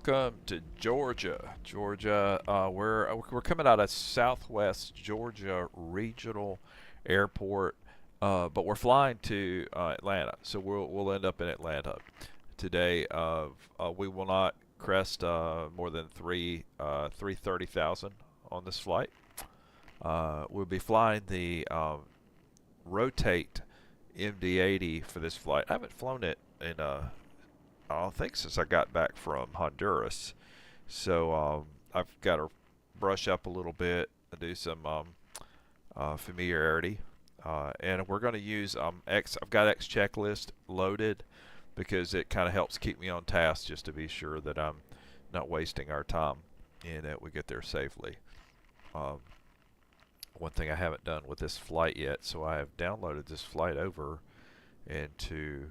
welcome to Georgia. We're coming out of Southwest Georgia Regional Airport, but we're flying to Atlanta, so we'll end up in Atlanta today. We will not crest more than 330,000 on this flight. We'll be flying the Rotate MD-80 for this flight. I haven't flown it in I don't think since I got back from Honduras, so I've got to brush up a little bit, do some familiarity, and we're going to use I've got XChecklist loaded because it kind of helps keep me on task just to be sure that I'm not wasting our time and that we get there safely. One thing I haven't done with this flight yet, so I have downloaded this flight over into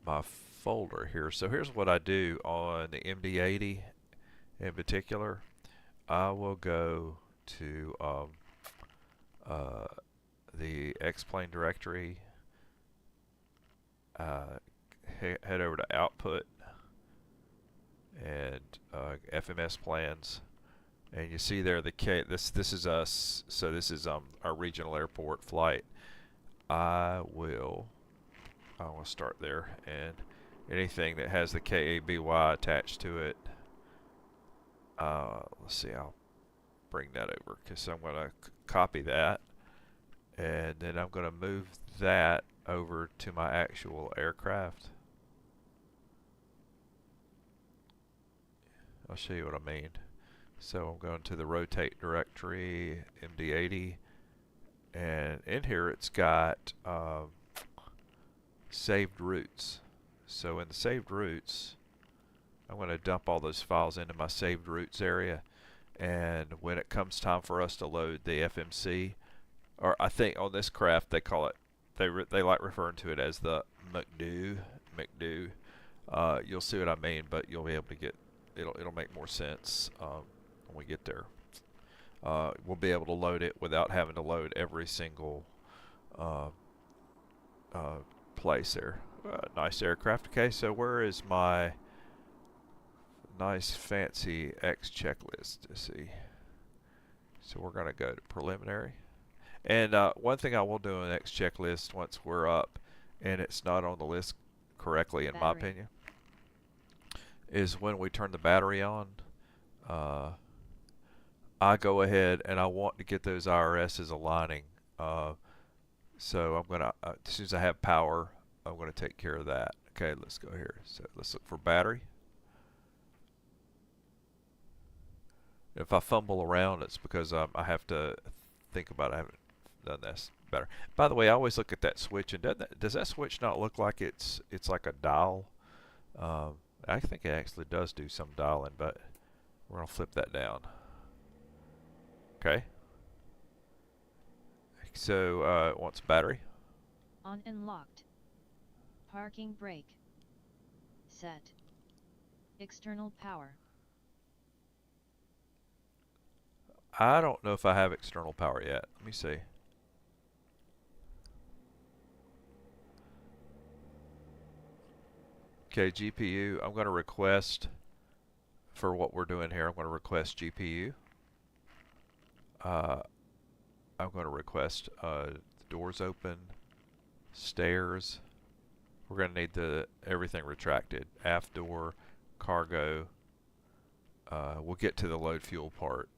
my folder here. So here's what I do on the MD-80 in particular. I will go to the Xplane directory, head over to output and FMS plans, and you see there the this is us. So this is our regional airport flight. I will start there, and anything that has the KABY attached to it, let's see, I'll bring that over because I'm going to copy that, and then I'm going to move that over to my actual aircraft. I'll show you what I mean. So I'm going to the Rotate directory, MD-80, and in here it's got saved routes. So in the saved routes, I'm going to dump all those files into my saved routes area, and when it comes time for us to load the FMC, or I think on this craft they call it, they like referring to it as the McDo. You'll see what I mean, but you'll be able to get it'll make more sense when we get there. We'll be able to load it without having to load every single place there. Nice aircraft. Okay, so where is my nice fancy XChecklist? Let's see. So we're going to go to preliminary. And one thing I will do in XChecklist once we're up and it's not on the list correctly, in my opinion, is when we turn the battery on, I go ahead and I want to get those IRSs aligning. So I'm going to, as soon as I have power, I'm going to take care of that. Okay, let's go here. So let's look for battery. If I fumble around, it's because I have to think about it. I haven't done this better. By the way, I always look at that switch, and does that switch not look like it's like a dial? I think it actually does do some dialing, but we're going to flip that down. Okay. So it wants battery. On and locked. Parking brake. Set. External power. I don't know if I have external power yet. Let me see. Okay, GPU. I'm going to request, for what we're doing here, I'm going to request GPU. I'm going to request doors open, stairs. We're going to need everything retracted. Aft door, cargo. We'll get to the load fuel part,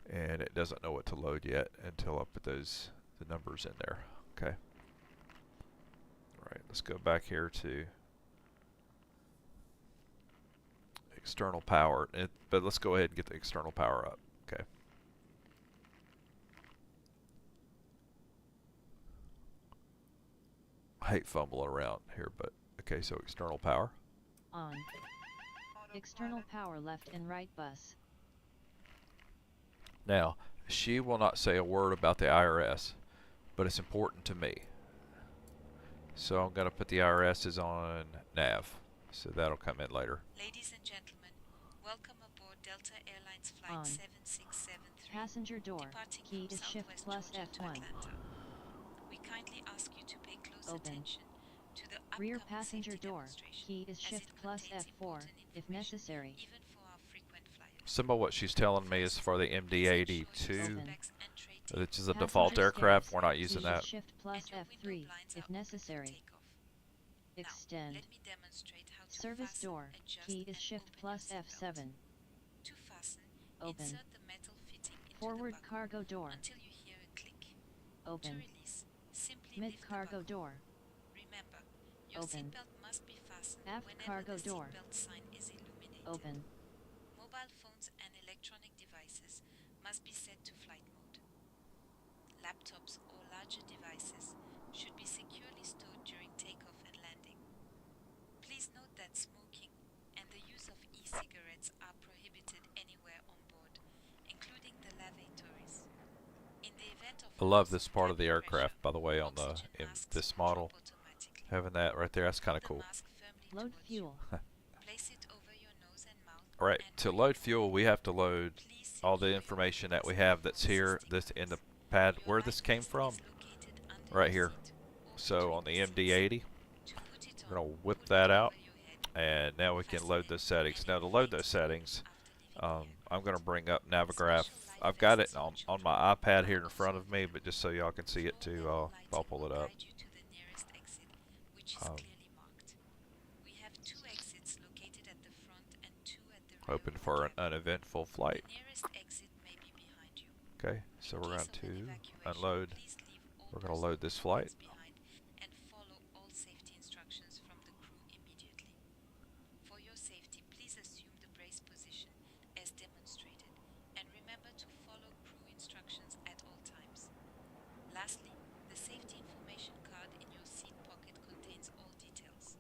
and it doesn't know what to load yet until I put the numbers in there. Okay. All right, let's go back here to external power, but let's go ahead and get the external power up. Okay. I hate fumbling around here, but okay, so external power. On. External power left and right bus. Now, she will not say a word about the IRS, but it's important to me. So I'm going to put the IRSs on nav, so that'll come in later. Ladies and gentlemen, welcome aboard Delta Airlines Flight On. 7673. Passenger door. Departing Key from to shift Southwest plus Georgia to F1. Atlanta. We kindly ask you to pay close Open. attention to the Rear upcoming passenger safety door. demonstration, Key is as Shift it plus contains F4, important if information, necessary. even for our frequent flyers. Some of what she's telling me is for the MD-80 2, Open. which is a default Passenger aircraft. stairs. We're not using Key is that. Shift plus And your window F3, blinds if are open for necessary. takeoff. Extend. Now, let me demonstrate how to Service fasten, door. adjust, Key is and Shift open plus your seatbelt. F7. To fasten, Open. insert the metal fitting into Forward the buckle cargo door. until you hear a click. To Open. release, simply Mid lift the cargo buckle. door. Remember, your Open. seatbelt must be fastened Aft whenever cargo the door. seatbelt sign is illuminated. Open. Mobile phones and electronic devices must be set to flight mode. Laptops or larger devices should be securely stored during takeoff and landing. Please note that smoking and the use of e-cigarettes are prohibited anywhere on board, including the lavatories. In the event of I love loss this of part of the cabin aircraft, pressure, by the way, on the oxygen masks this will model. drop automatically. Having that right there, that's kind of Hold cool. the mask firmly Load towards fuel. you. Place it over your nose and mouth. All right, and to breathe. load fuel, we have to load Please all the secure your information that we mask have before that's here, assisting this in the others. pad, Your where this life came vest from, is located under right your here. seat or So between on the seats. MD-80, To put it we're on, gonna whip pull it that over out, your head, and now we can fasten load it, those settings. and Now it to will load fade those slowly settings, after leaving the I'm gonna airport. bring up Navigraph. Special life I've got it vests for on children my iPad are here in also front of me, available. but just so y'all can see it Floor too, level I'll lighting pull will it up. guide you to the nearest exit, which is Um, clearly marked. We have 2 exits located at the front and 2 at the rear Hoping of the for an cabin. uneventful flight. The nearest exit may be behind you. Okay, so In we're case going of an to evacuation, unload. please leave all We're going to personal load this flight. belongings behind and follow all safety instructions from the crew immediately. For your safety, please assume the brace position as demonstrated and remember to follow crew instructions at all times. Lastly, the safety information card in your seat pocket contains all details.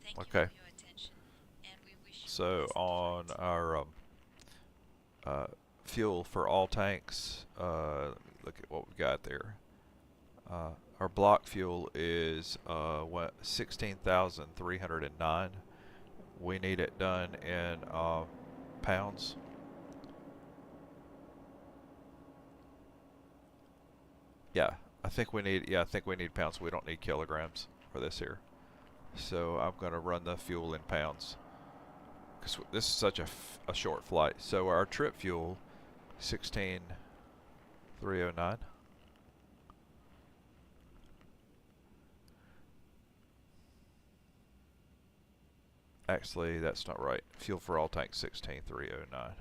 Thank you Okay. for your attention, and we wish you a So pleasant on flight. our fuel for all tanks, let me look at what we got there. Our block fuel is 16,309. We need it done in pounds. Yeah, I think we need. Yeah, I think we need pounds. We don't need kilograms for this here. So I'm gonna run the fuel in pounds because this is such a short flight. So our trip fuel, 16,309. Actually, that's not right. Fuel for all tanks 16,309.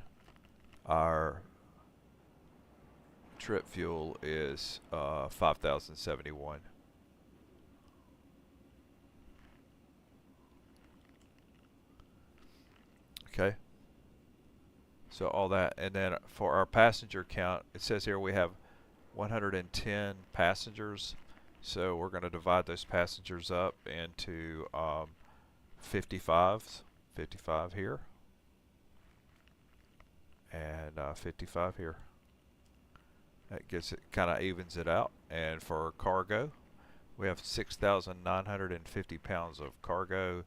Our trip fuel is 5,071. Okay. So all that, and then for our passenger count, it says here we have 110 passengers. So we're going to divide those passengers up into 55s. 55 here. And 55 here. That gets it, kind of evens it out. And for cargo, we have 6,950 pounds of cargo.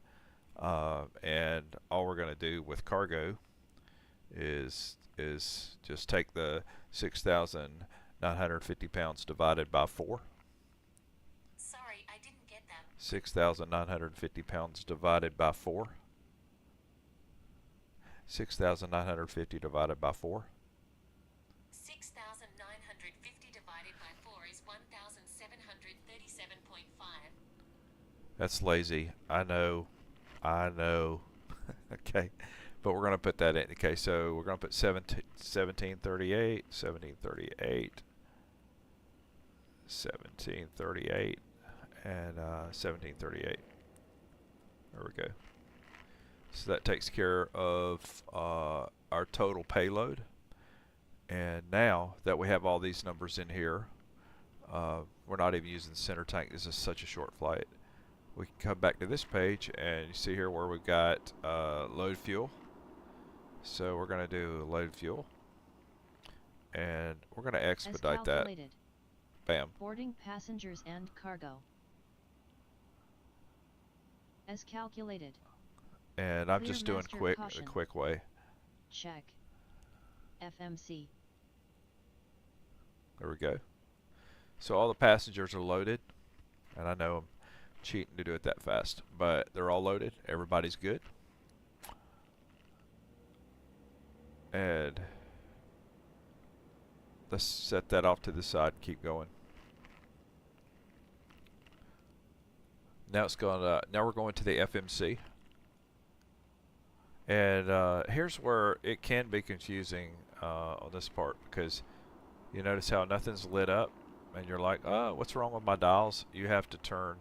And all we're going to do with cargo is just take the 6,950 pounds divided by 4. Sorry, I didn't get that. 6,950 pounds divided by 4. 6,950 divided by 4. 6,950 divided by 4 is 1,737.5. That's lazy. I know. Okay. But we're going to put that in. Okay, so we're going to put 1738, 1738, 1738, and 1738. There we go. So that takes care of our total payload. And now that we have all these numbers in here, we're not even using the center tank. This is such a short flight. We can come back to this page and you see here where we've got load fuel. So we're going to do load fuel. And we're going to expedite that. Bam. Boarding passengers and cargo. As calculated. And I'm Clear just doing master the caution. quick way. Check. FMC. There we go. So all the passengers are loaded. And I know them. cheating to do it that fast. But they're all loaded. Everybody's good. And let's set that off to the side and keep going. Now it's going. Now we're going to the FMC. And here's where it can be confusing on this part, because you notice how nothing's lit up, and you're like, "Oh, what's wrong with my dials?" You have to turn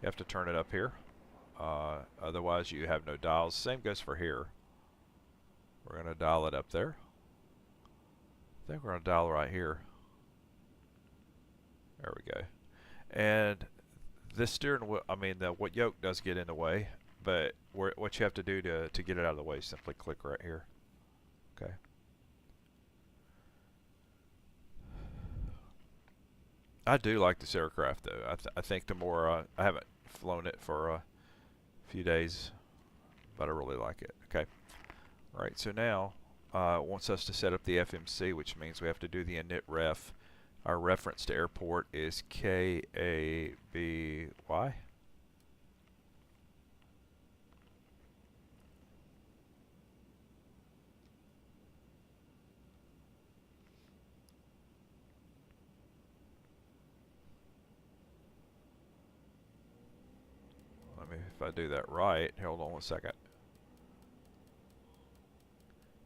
it up here. Otherwise, you have no dials. Same goes for here. We're going to dial it up there. I think we're going to dial right here. There we go. And this steering wheel, I mean, the what yoke does get in the way, but what you have to do to get it out of the way is simply click right here. Okay. I do like this aircraft, though. I think the more I haven't flown it for a few days, but I really like it. Okay. All right. So now it wants us to set up the FMC, which means we have to do the init ref. Our reference to airport is KABY. If I do that right, hold on one second.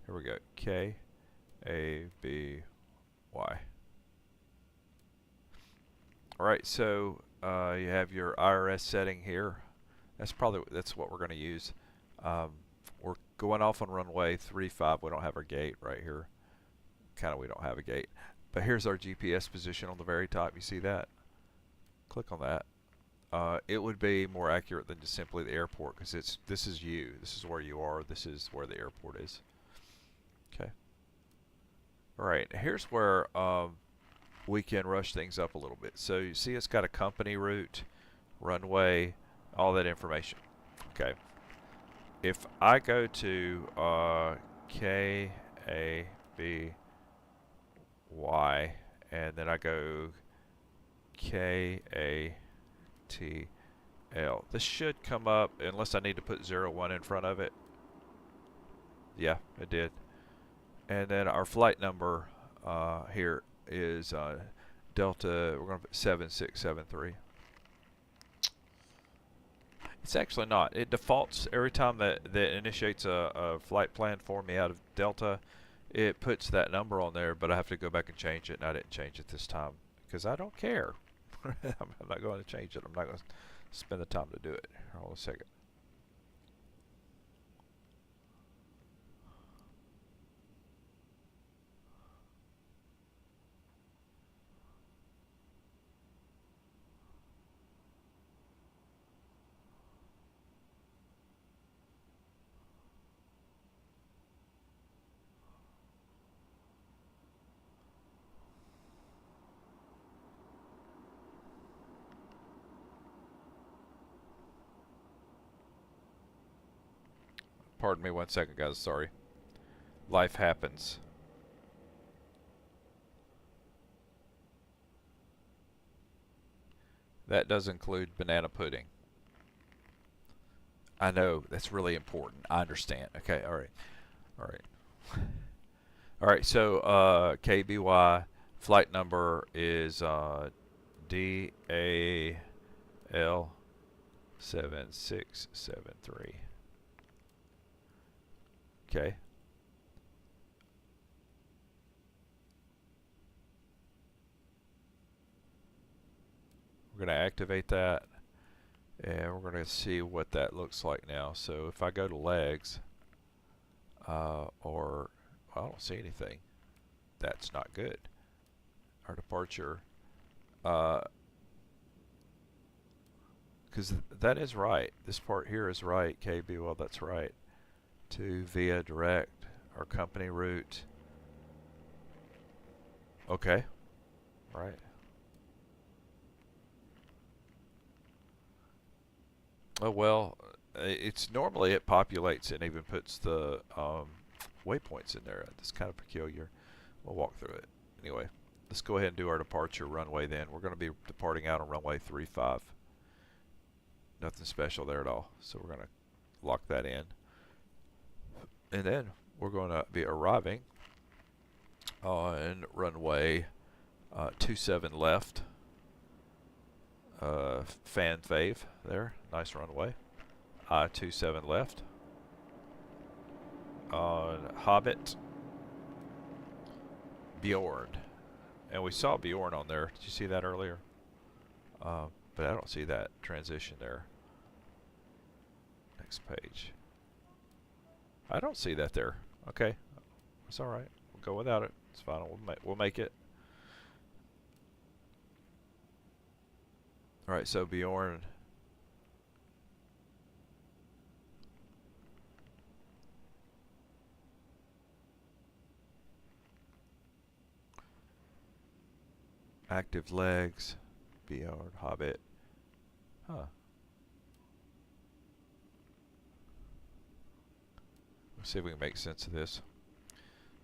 Here we go. KABY. Alright, so you have your IRS setting here. That's what we're going to use. We're going off on runway 35. We don't have our gate right here. We don't have a gate. But here's our GPS position on the very top. You see that? Click on that. It would be more accurate than just simply the airport, because this is you. This is where you are. This is where the airport is. Okay. Alright, here's where we can rush things up a little bit. So you see it's got a company route, runway, all that information. Okay. If I go to KABY and then I go KATL, this should come up unless I need to put 01 in front of it. Yeah, it did. And then our flight number here is Delta. We're going to put 7673. It's actually not. It defaults every time that initiates a flight plan for me out of Delta. It puts that number on there, but I have to go back and change it, and I didn't change it this time because I don't care. I'm not going to change it. I'm not going to spend the time to do it. Hold on a second. Pardon me 1 second, guys. Sorry. Life happens. That does include banana pudding. I know, that's really important. I understand. Okay, alright. Alright. Alright, so KBY flight number is DAL 7673. Okay. We're going to activate that, and we're going to see what that looks like now. So if I go to legs, or I don't see anything, that's not good. Our departure, because that is right. This part here is right. KB, well, that's right. To via direct, our company route. Okay, right. Oh well, it's normally it populates and even puts the waypoints in there. That's kind of peculiar. We'll walk through it. Anyway, let's go ahead and do our departure runway then. We're going to be departing out on runway 35. Nothing special there at all. So we're going to lock that in. And then we're going to be arriving on runway 27 left. Fan fave there. Nice runway. I-27 left. On Hobbit. Bjorn. And we saw Bjorn on there. Did you see that earlier? But I don't see that transition there. Next page. I don't see that there. Okay. It's alright. We'll go without it. It's fine. We'll make it. Alright, so Bjorn. Active legs. Bjorn, Hobbit. Huh. Let's see if we can make sense of this.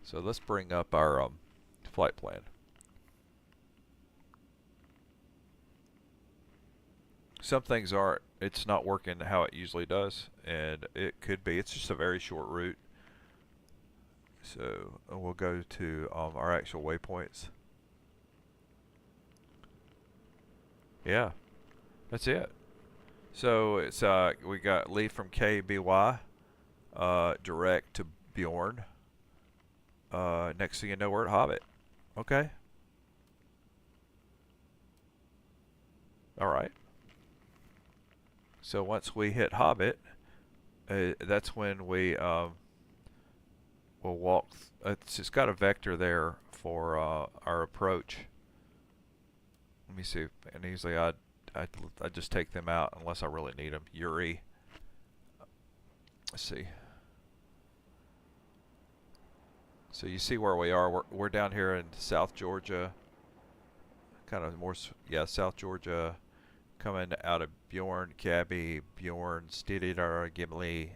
So let's bring up our flight plan. Some things aren't, it's not working how it usually does, and it could be, it's just a very short route. So we'll go to our actual waypoints. Yeah, that's it. So it's we got leave from KBY direct to Bjorn. Next thing you know, we're at Hobbit. Okay. All right. So once we hit Hobbit, that's when we will walk. It's got a vector there for our approach. Let me see. And usually I just take them out unless I really need them. Yuri. Let's see. So you see where we are. We're down here in South Georgia. Kind of more, yeah, South Georgia. Coming out of Bjorn, KABY, Bjorn, Stididar, Gimli.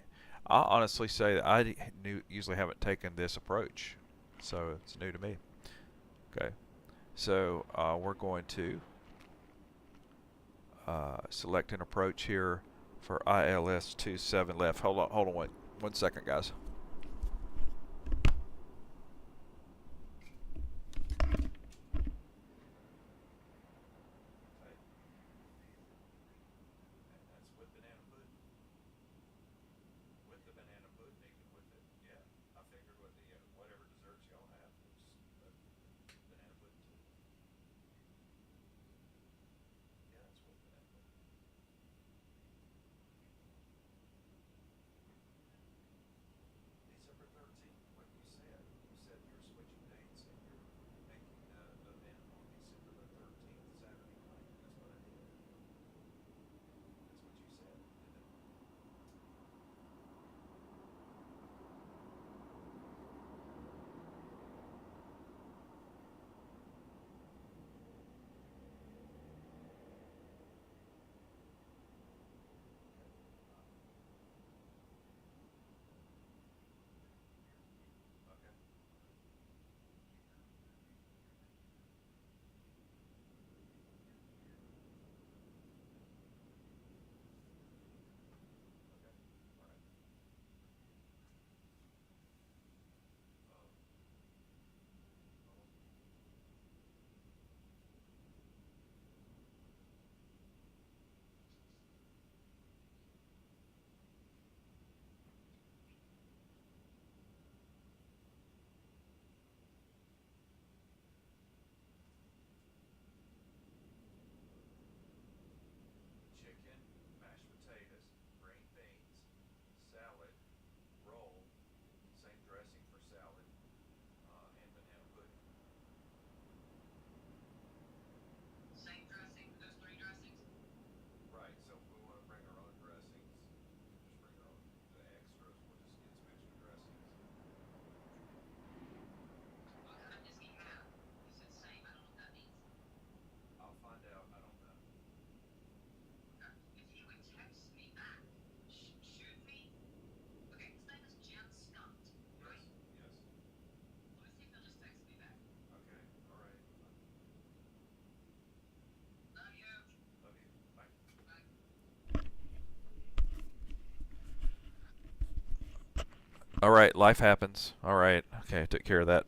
I'll honestly say that I usually haven't taken this approach, so it's new to me. Okay, so we're going to select an approach here for ILS 27 left. Hold on one second, guys. All right, life happens. All right, okay, I took care of that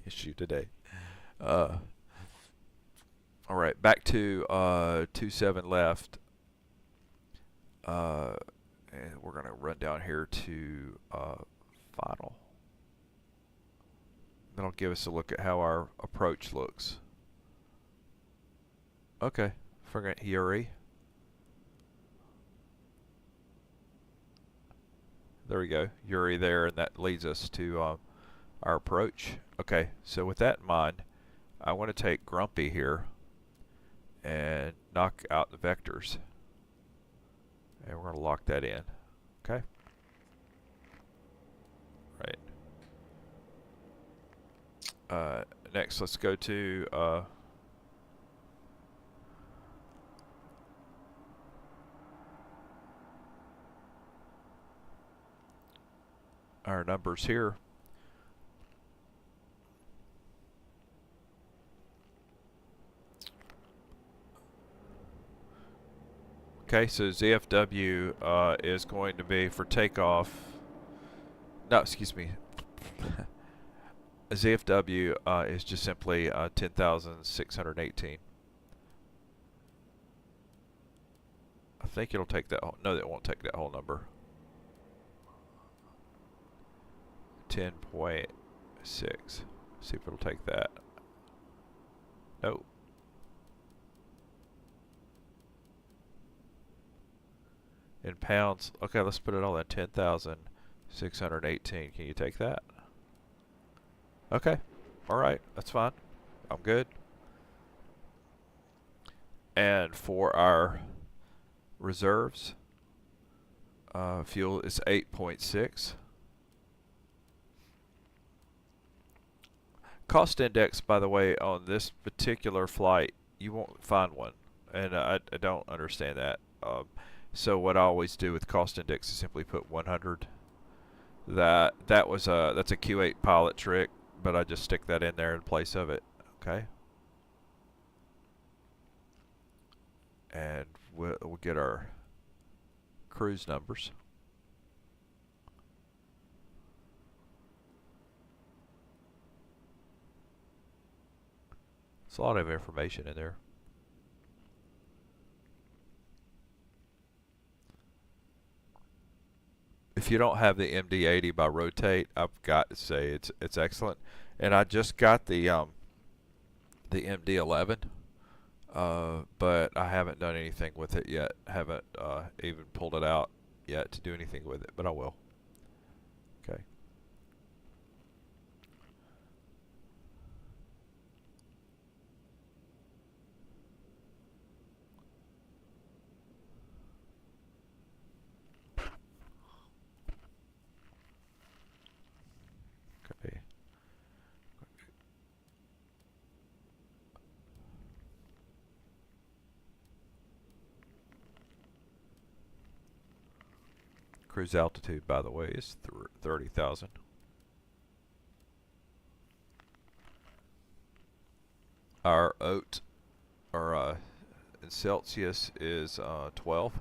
issue today. Uh, all right, back to 27 left. And we're gonna run down here to final. That'll give us a look at how our approach looks. Okay, forget Yuri. There we go, Yuri there, and that leads us to our approach. Okay, so with that in mind, I want to take Grumpy here and knock out the vectors. And we're going to lock that in. Okay? Right. Next, let's go to our numbers here. Okay, so ZFW is going to be for takeoff. No, excuse me. ZFW is just simply 10,618. I think it'll take that whole, no, it won't take that whole number. 10.6. See if it'll take that. Nope. In pounds, okay, let's put it all in 10,618. Can you take that? Okay, all right, that's fine. I'm good. And for our reserves, fuel is 8.6. Cost index, by the way, on this particular flight, you won't find one, and I don't understand that. So what I always do with cost index is simply put 100. That's a Q8 pilot trick, but I just stick that in there in place of it. Okay. And we'll get our cruise numbers. It's a lot of information in there. If you don't have the MD-80 by Rotate, I've got to say it's excellent. And I just got the MD-11, but I haven't done anything with it yet. Haven't even pulled it out yet to do anything with it, but I will. Okay. Okay. Cruise altitude, by the way, is 30,000. Our OAT, or in Celsius, is 12.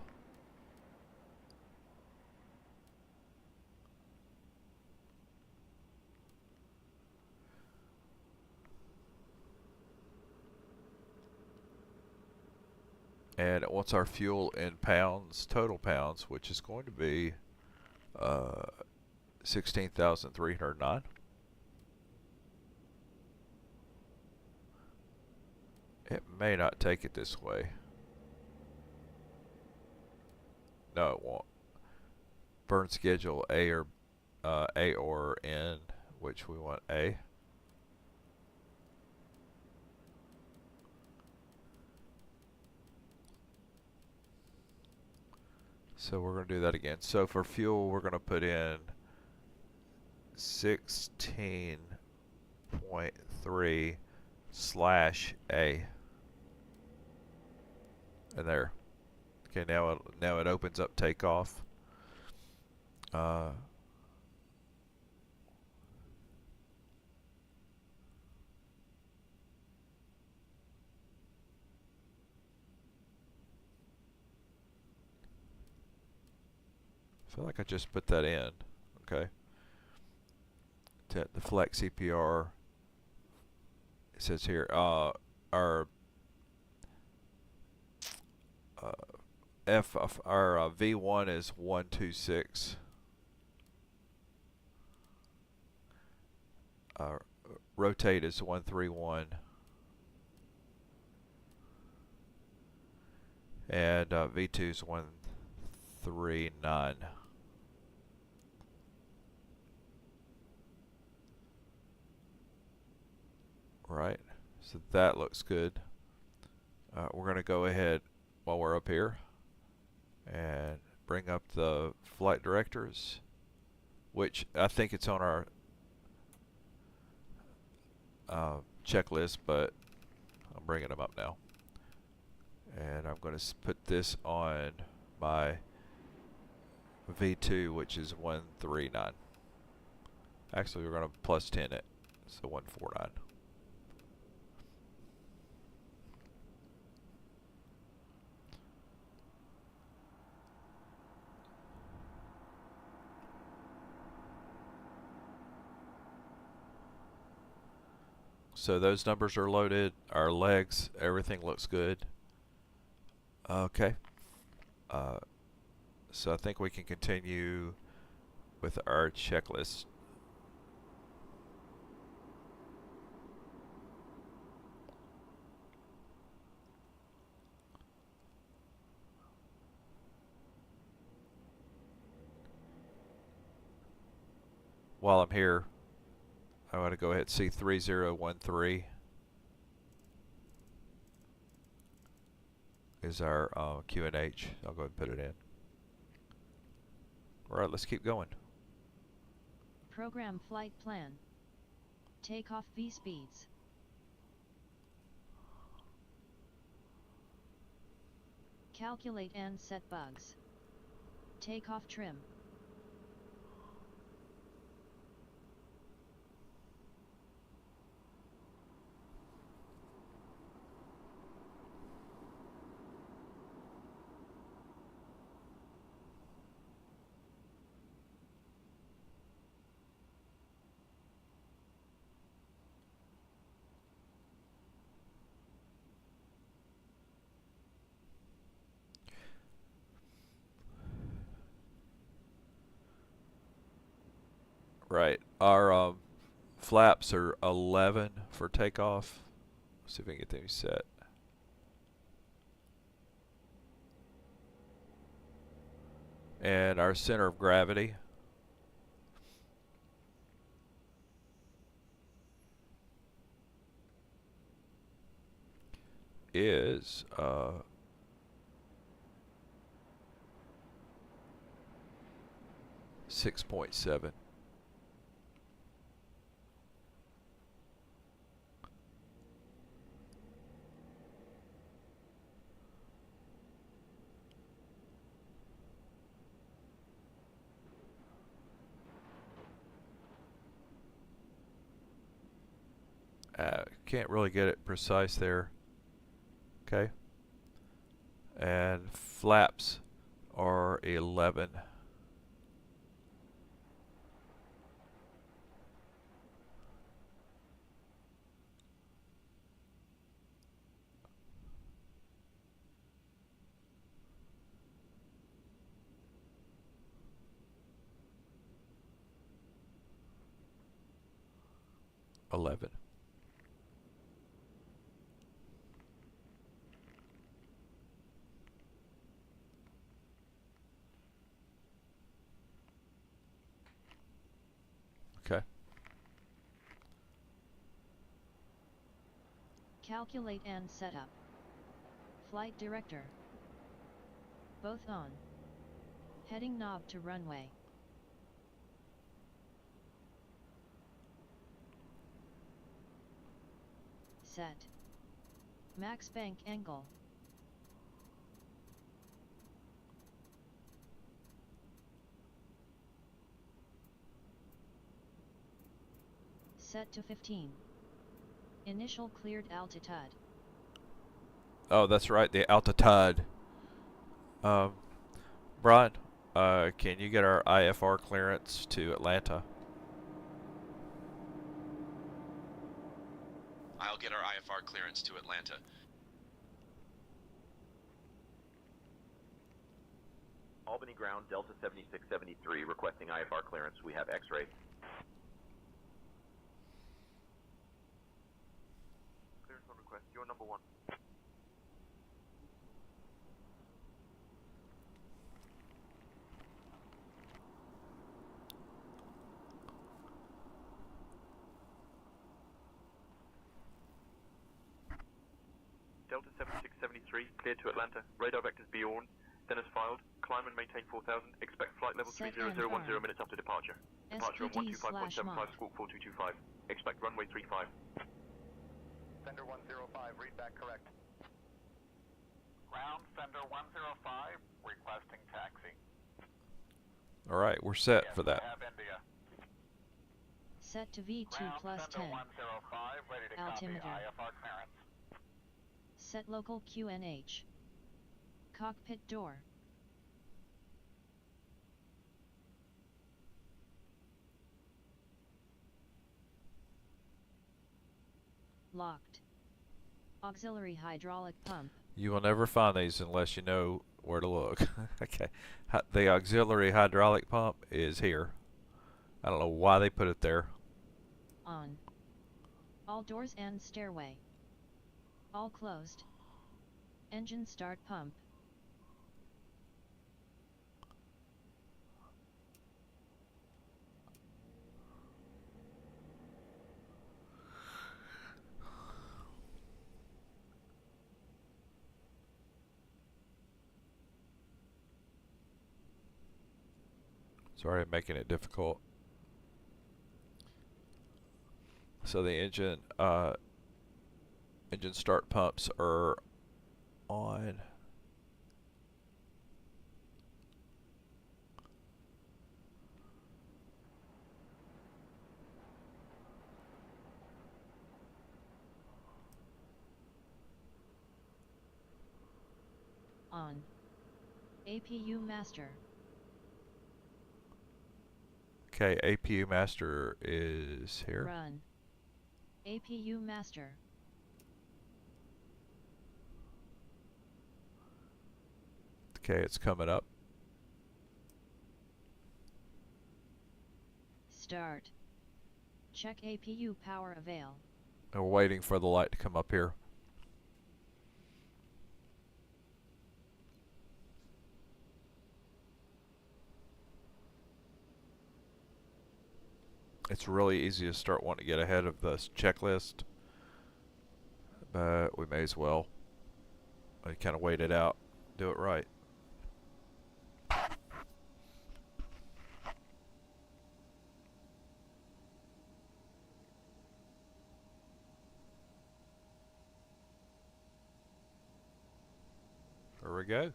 And it wants our fuel in pounds, total pounds, which is going to be 16,309. It may not take it this way. No, it won't. Burn schedule A or N, which we want A. So we're going to do that again. So for fuel, we're going to put in 16.3/A. And there. Okay, now it opens up takeoff. I feel like I just put that in. Okay. The flex CPR. It says here our V1 is 126. Rotate is 131. And V2 is 139. Right, so that looks good. We're going to go ahead while we're up here and bring up the flight directors, which I think it's on our checklist, but I'm bringing them up now. And I'm going to put this on my V2, which is 139. Actually, we're going to plus 10 it, so 149. So those numbers are loaded. Our legs, everything looks good. Okay. So I think we can continue with our checklist. While I'm here, I want to go ahead and see 3013 is our QNH. I'll go ahead and put it in. All right, let's keep going. Program flight plan. Takeoff V speeds. Calculate and set bugs. Takeoff trim. Right, our flaps are 11 for takeoff. Let's see if we can get these set. And our center of gravity is 6.7. Can't really get it precise there. Okay. And flaps are 11. Okay. Calculate and setup. Flight director. Both on. Heading knob to runway. Set. Max bank angle. Set to 15. Initial cleared altitude. Oh, that's right, the altitude. Brian, can you get our IFR clearance to Atlanta? I'll get our IFR clearance to Atlanta. Albany ground, Delta 7673, requesting IFR clearance. We have X-ray. Clearance on request. You're number 1. Delta 7673, cleared to Atlanta. Radar vectors beyond. Dennis filed. Climb and maintain 4000. Expect flight level Set 30010 and minutes after departure. Departure on SPD/mod. 125.75, squawk 4225. Expect runway 35. Fender 105, read back correct. Ground, Fender 105, requesting taxi. All right, we're set for that. Have India. Set to V2 Ground, plus Fender 10. 105, ready to Altimeter. copy IFR clearance. Set local QNH. Cockpit door. Locked. Auxiliary hydraulic pump. You will never find these unless you know where to look. Okay, the auxiliary hydraulic pump is here. I don't know why they put it there. On. All doors and stairway. All closed. Engine start pump. Sorry, I'm making it difficult. So the engine start pumps are on. On. APU master. Okay, APU master is here. Run. APU master. Okay, it's coming up. Start. Check APU power avail. And we're waiting for the light to come up here. It's really easy to start wanting to get ahead of this checklist, but we may as well kind of wait it out, do it right. There we go.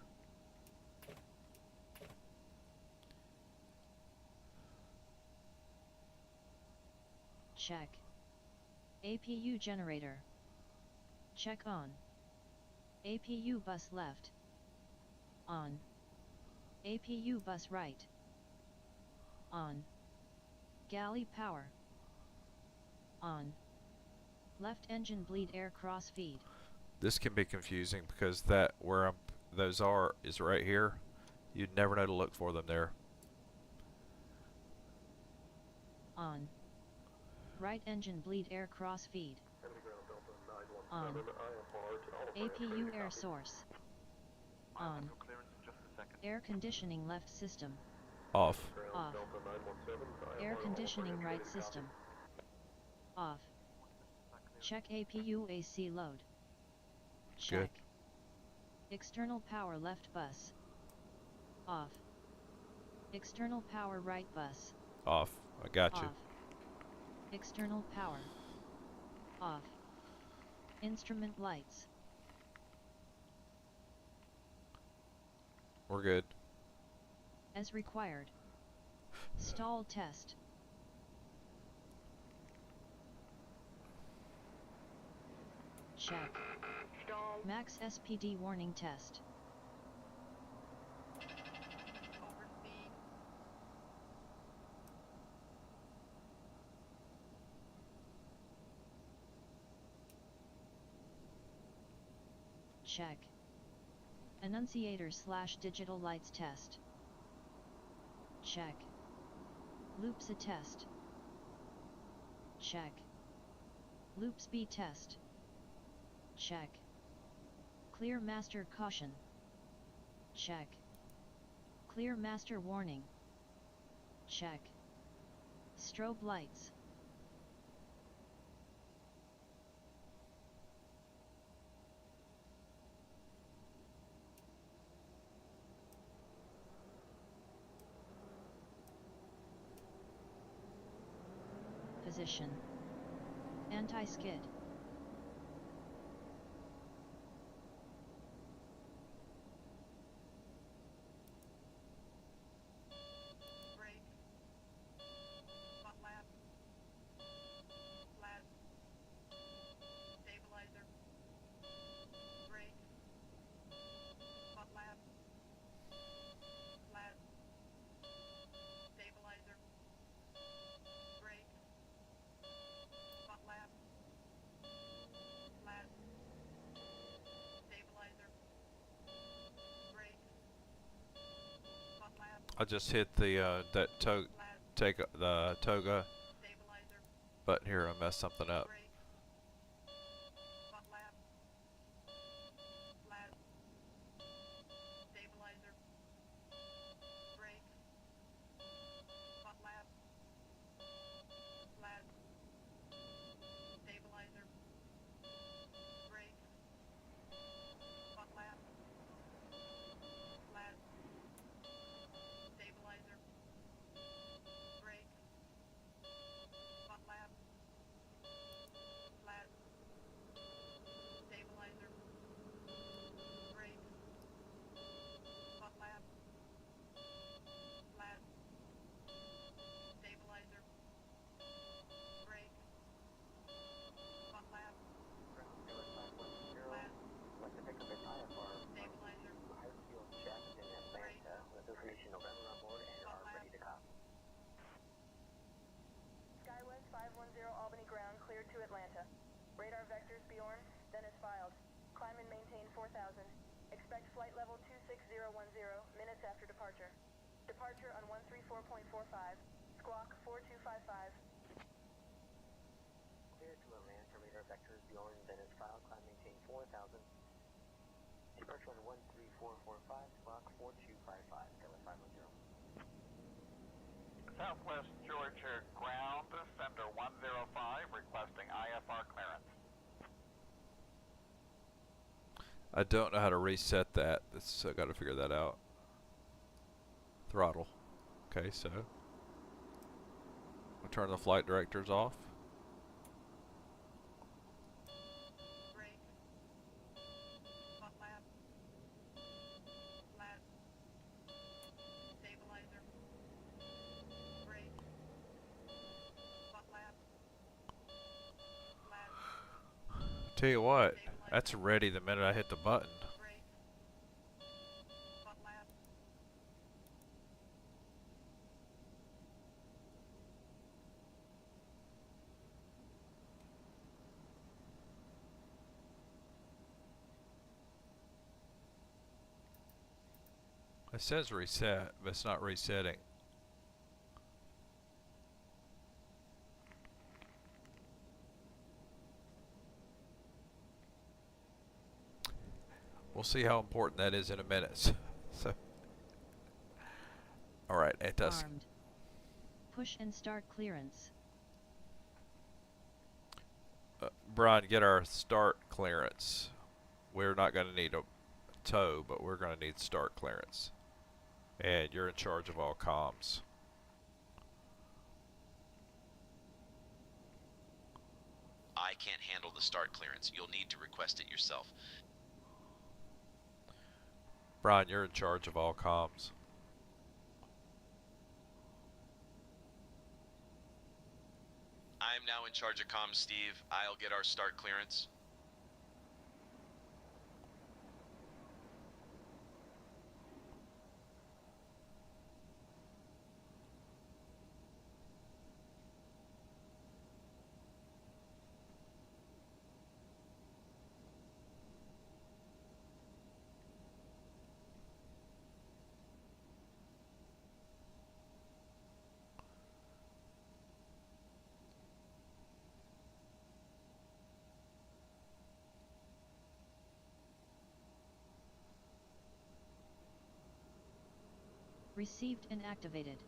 Check. APU generator. Check on. APU bus left. On. APU bus right. On. Galley power. On. Left engine bleed air cross feed. This can be confusing because that where those are is right here. You'd never know to look for them there. On. Right engine bleed air cross feed. On. APU air source. On. Air conditioning left system. Off. Off. Air conditioning right system. Off. Check APU AC load. Check. Good. External power left bus. Off. External power right bus. Off. I got you. Off. External power. Off. Instrument lights. We're good. As required. Stall test. Check. Max SPD warning test. Check. Annunciator / digital lights test. Check. Loops A test. Check. Loops B test. Check. Clear master caution. Check. Clear master warning. Check. Strobe lights. Position. Anti-skid. Brake. Butt lap. Flat. Stabilizer. Brake. Butt lap. Flat. Stabilizer. Brake. Butt lap. Flat. Stabilizer. Brake. Butt lap. I just hit the that take the toga Stabilizer. button here. I messed something up. Brake. Butt lap. Flat. Stabilizer. Brake. Butt lap. Flat. Stabilizer. Brake. Butt lap. Flat. Stabilizer. Brake. Butt lap. Flat. Stabilizer. Brake. Butt lap. Flat. Stabilizer. Brake. Butt lap. Flat. Like to pick up an IFR Stabilizer. high field check in Atlanta with Association November on board and are ready to copy. Skywest 510 Albany ground cleared to Atlanta. Radar vectors Bjorn, Dennis filed. Climb and maintain 4000. Expect flight level 26010 minutes after departure. Departure on 134.45. Squawk 4255. Clear to Atlanta, radar vectors Bjorn, Dennis file, climb maintain 4000. Departure on 13445, squawk 4255, Skywest 510. Southwest Georgia ground, Center 105, requesting IFR clearance. I don't know how to reset that. I got to figure that out. Throttle. Okay, so we'll turn the flight directors off. Brake. Butt lap. Flat. Stabilizer. Brake. Butt lap. Flat. Tell you what, that's ready the minute I hit the button. Brake. Butt lap. It says reset, but it's not resetting. We'll see how important that is in a minute. So, all right, it does. Armed. Push and start clearance. Brian, get our start clearance. We're not going to need a tow, but we're going to need start clearance. And you're in charge of all comms. I can't handle the start clearance. You'll need to request it yourself. Brian, you're in charge of all comms. I'm now in charge of comms, Steve. I'll get our start clearance. Received and activated.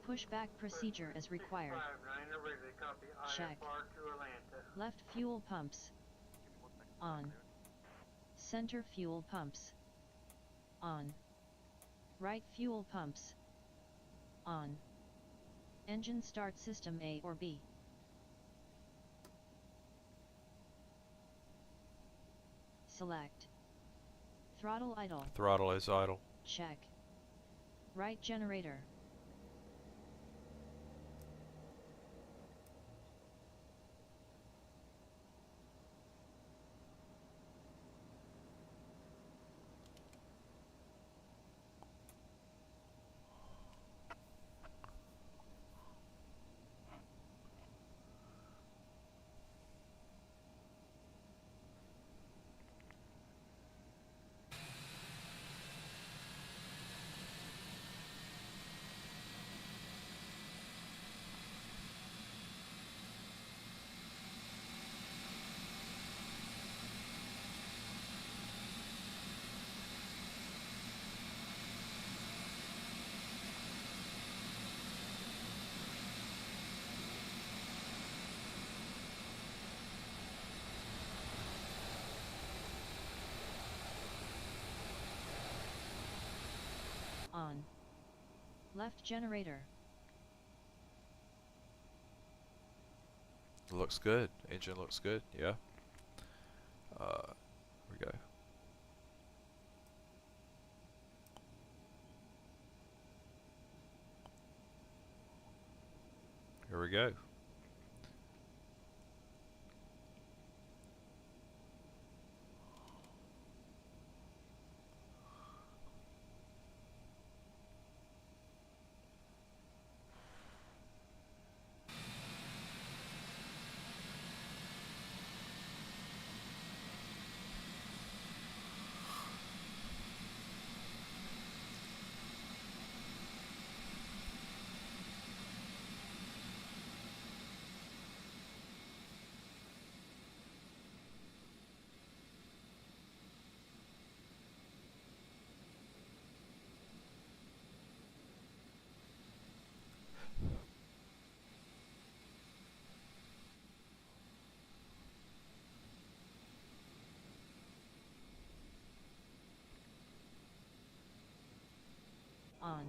Pushback procedure as required. Check. Left fuel pumps. On. Center fuel pumps. On. Right fuel pumps. On. Engine start system A or B. Select. Throttle idle. Throttle is idle. Check. Right generator. On. Left generator. Looks good. Engine looks good. Yeah. Here we go. Here we go. On.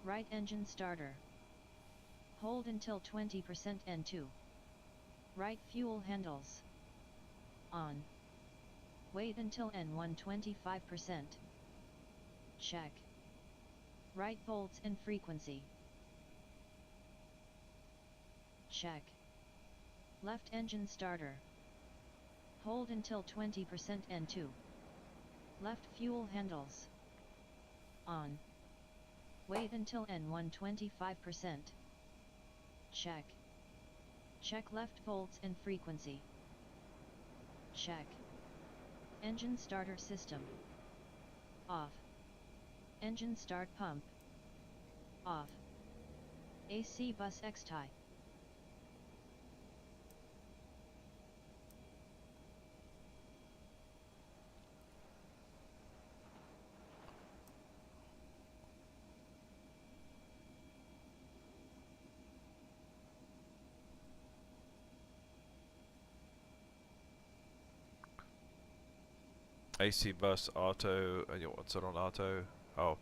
Right engine starter. Hold until 20% N2. Right fuel handles. On. Wait until N1 25%. Check. Right volts and frequency. Check. Left engine starter. Hold until 20% N2. Left fuel handles. On. Wait until N1 25%. Check. Check left volts and frequency. Check. Engine starter system. Off. Engine start pump. Off. AC bus XTI. AC bus auto. What's it on auto? Oh.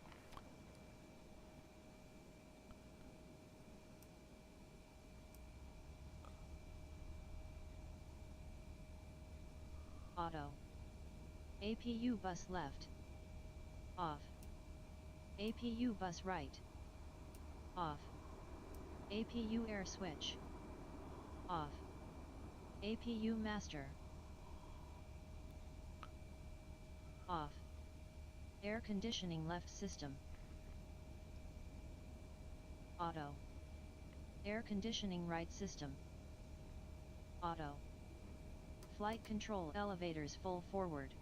Auto. APU bus left. Off. APU bus right. Off. APU air switch. Off. APU master. Off. Air conditioning left system. Auto. Air conditioning right system. Auto. Flight control elevators full forward.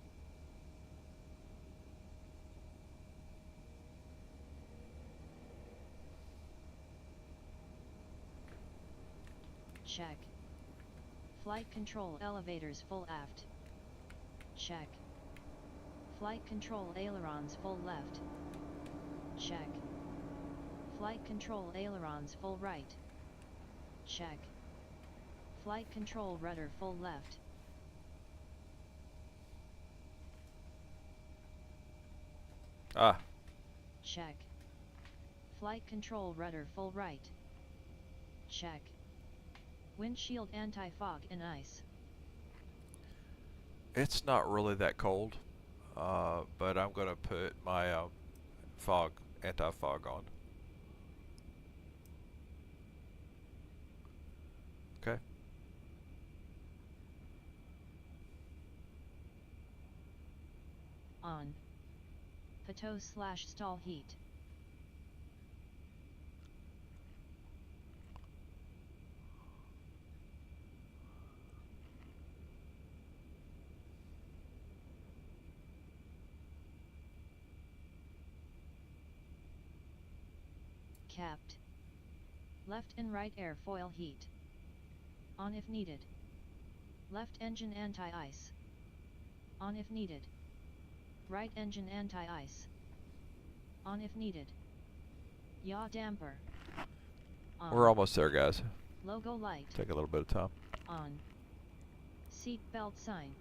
Check. Flight control elevators full aft. Check. Flight control ailerons full left. Check. Flight control ailerons full right. Check. Flight control rudder full left. Ah, Check. Flight control rudder full right. Check. Windshield anti-fog and ice. it's not really that cold, but I'm gonna put my anti-fog on. Okay. On. Pitot/stall heat. Capped. Left and right airfoil heat. On if needed. Left engine anti-ice. On if needed. Right engine anti-ice. On if needed. Yaw damper. On. We're almost there, guys. Logo light. Take a little bit of time. On. Seat belt sign.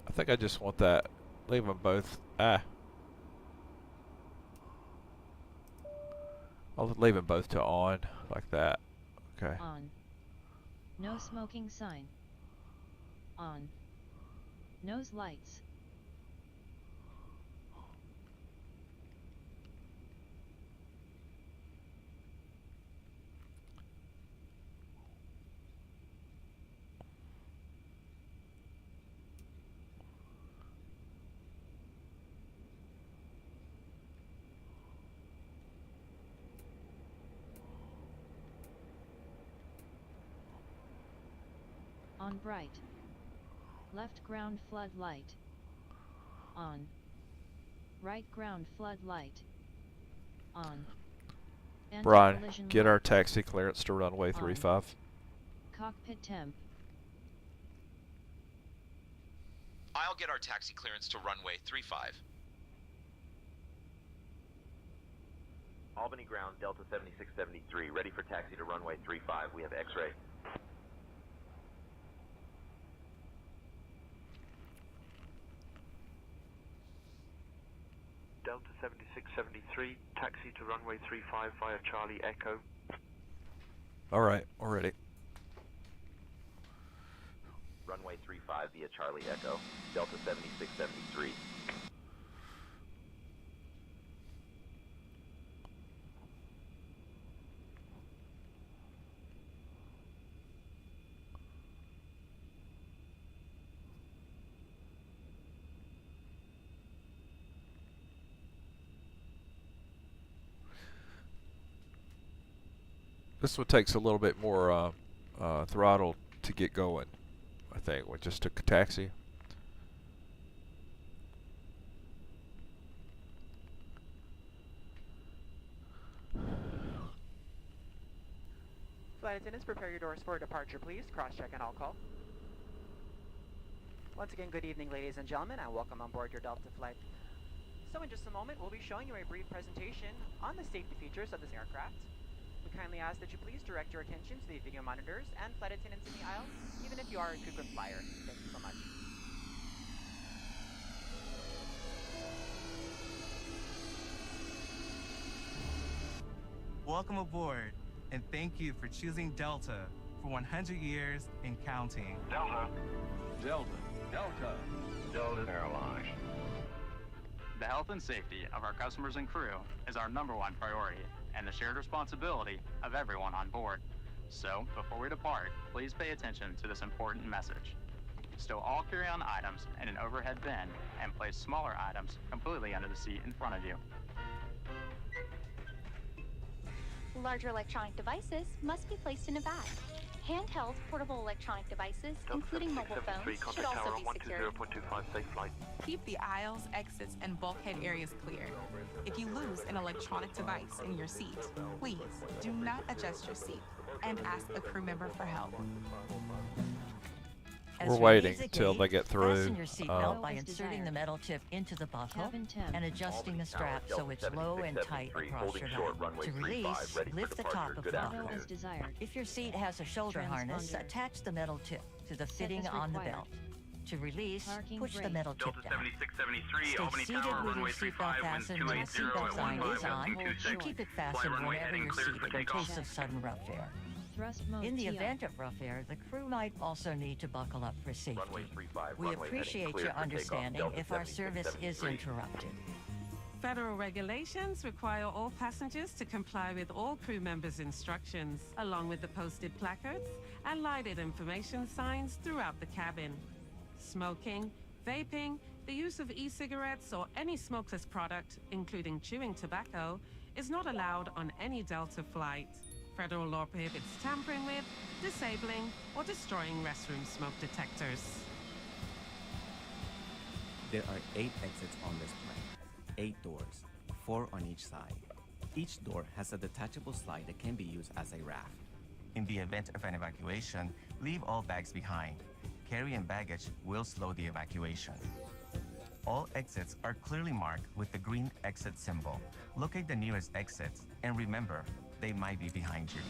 I think I just want that. Leave them both. I'll leave them both to on, like that. Okay. On. No smoking sign. On. Nose lights. On bright. Left ground flood light. On. Right ground flood light. On. Brian, Anti-collision get our light. taxi clearance to runway 35. Cockpit temp. I'll get our taxi clearance to runway 35. Albany ground, Delta 7673, ready for taxi to runway 35. We have X-ray. Delta 7673, taxi to runway 35 via Charlie Echo. All right, we're ready. Runway 35 via Charlie Echo, Delta 7673. This one takes a little bit more throttle to get going, I think. We just took a taxi. Flight attendants, prepare your doors for departure, please. Cross-check and all call. Once again, good evening, ladies and gentlemen, and welcome on board your Delta flight. So in just a moment, we'll be showing you a brief presentation on the safety features of this aircraft. We kindly ask that you please direct your attention to the video monitors and flight attendants in the aisle, even if you are a frequent flyer. Thank you so much. Welcome aboard, and thank you for choosing Delta for 100 years and counting. Delta. Delta. Delta. Delta Airlines. The health and safety of our customers and crew is our #1 priority and the shared responsibility of everyone on board. So, before we depart, please pay attention to this important message. Stow all carry-on items in an overhead bin and place smaller items completely under the seat in front of you. Larger electronic devices must be placed in a bag. Handheld portable electronic devices, including mobile phones, should also be secured. Safe flight. Keep the aisles, exits, and bulkhead areas clear. If you lose an electronic device in your seat, please do not adjust your seat. and ask a crew member for help. We're waiting till they get through. Fasten your seatbelt by inserting the metal tip into the buckle and adjusting the strap so it's low and tight across your back. To release, lift the top of the buckle. If your seat has a shoulder harness, attach the metal tip to the fitting on the belt. To release, push the metal tip down. Stay seated with your seatbelt fastened when the seatbelt sign is on, and keep it fastened whenever you're seated in case of sudden rough air. In the event of rough air, the crew might also need to buckle up for safety. We appreciate your understanding if our service is interrupted. Federal regulations require all passengers to comply with all crew members' instructions, along with the posted placards and lighted information signs throughout the cabin. Smoking, vaping, the use of e-cigarettes or any smokeless product, including chewing tobacco, is not allowed on any Delta flight. Federal law prohibits tampering with, disabling, or destroying restroom smoke detectors. There are 8 exits on this plane, 8 doors, 4 on each side. Each door has a detachable slide that can be used as a raft. In the event of an evacuation, leave all bags behind. Carry-in baggage will slow the evacuation. All exits are clearly marked with the green exit symbol. Locate the nearest exits and remember, they might be behind you.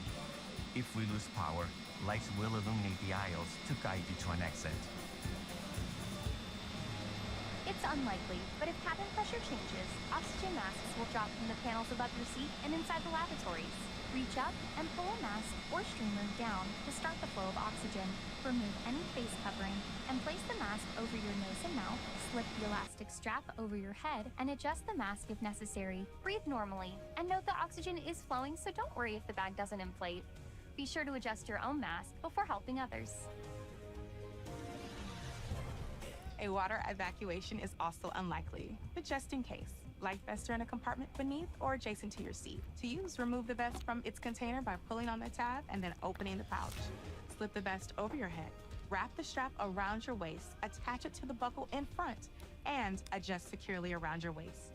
If we lose power, lights will illuminate the aisles to guide you to an exit. It's unlikely, but if cabin pressure changes, oxygen masks will drop from the panels above your seat and inside the lavatories. Reach up and pull a mask or streamer down to start the flow of oxygen. Remove any face covering and place the mask over your nose and mouth. Slip the elastic strap over your head and adjust the mask if necessary. Breathe normally and note that oxygen is flowing, so don't worry if the bag doesn't inflate. Be sure to adjust your own mask before helping others. A water evacuation is also unlikely, but just in case. Life vests are in a compartment beneath or adjacent to your seat. To use, remove the vest from its container by pulling on the tab and then opening the pouch. Slip the vest over your head. Wrap the strap around your waist, attach it to the buckle in front, and adjust securely around your waist.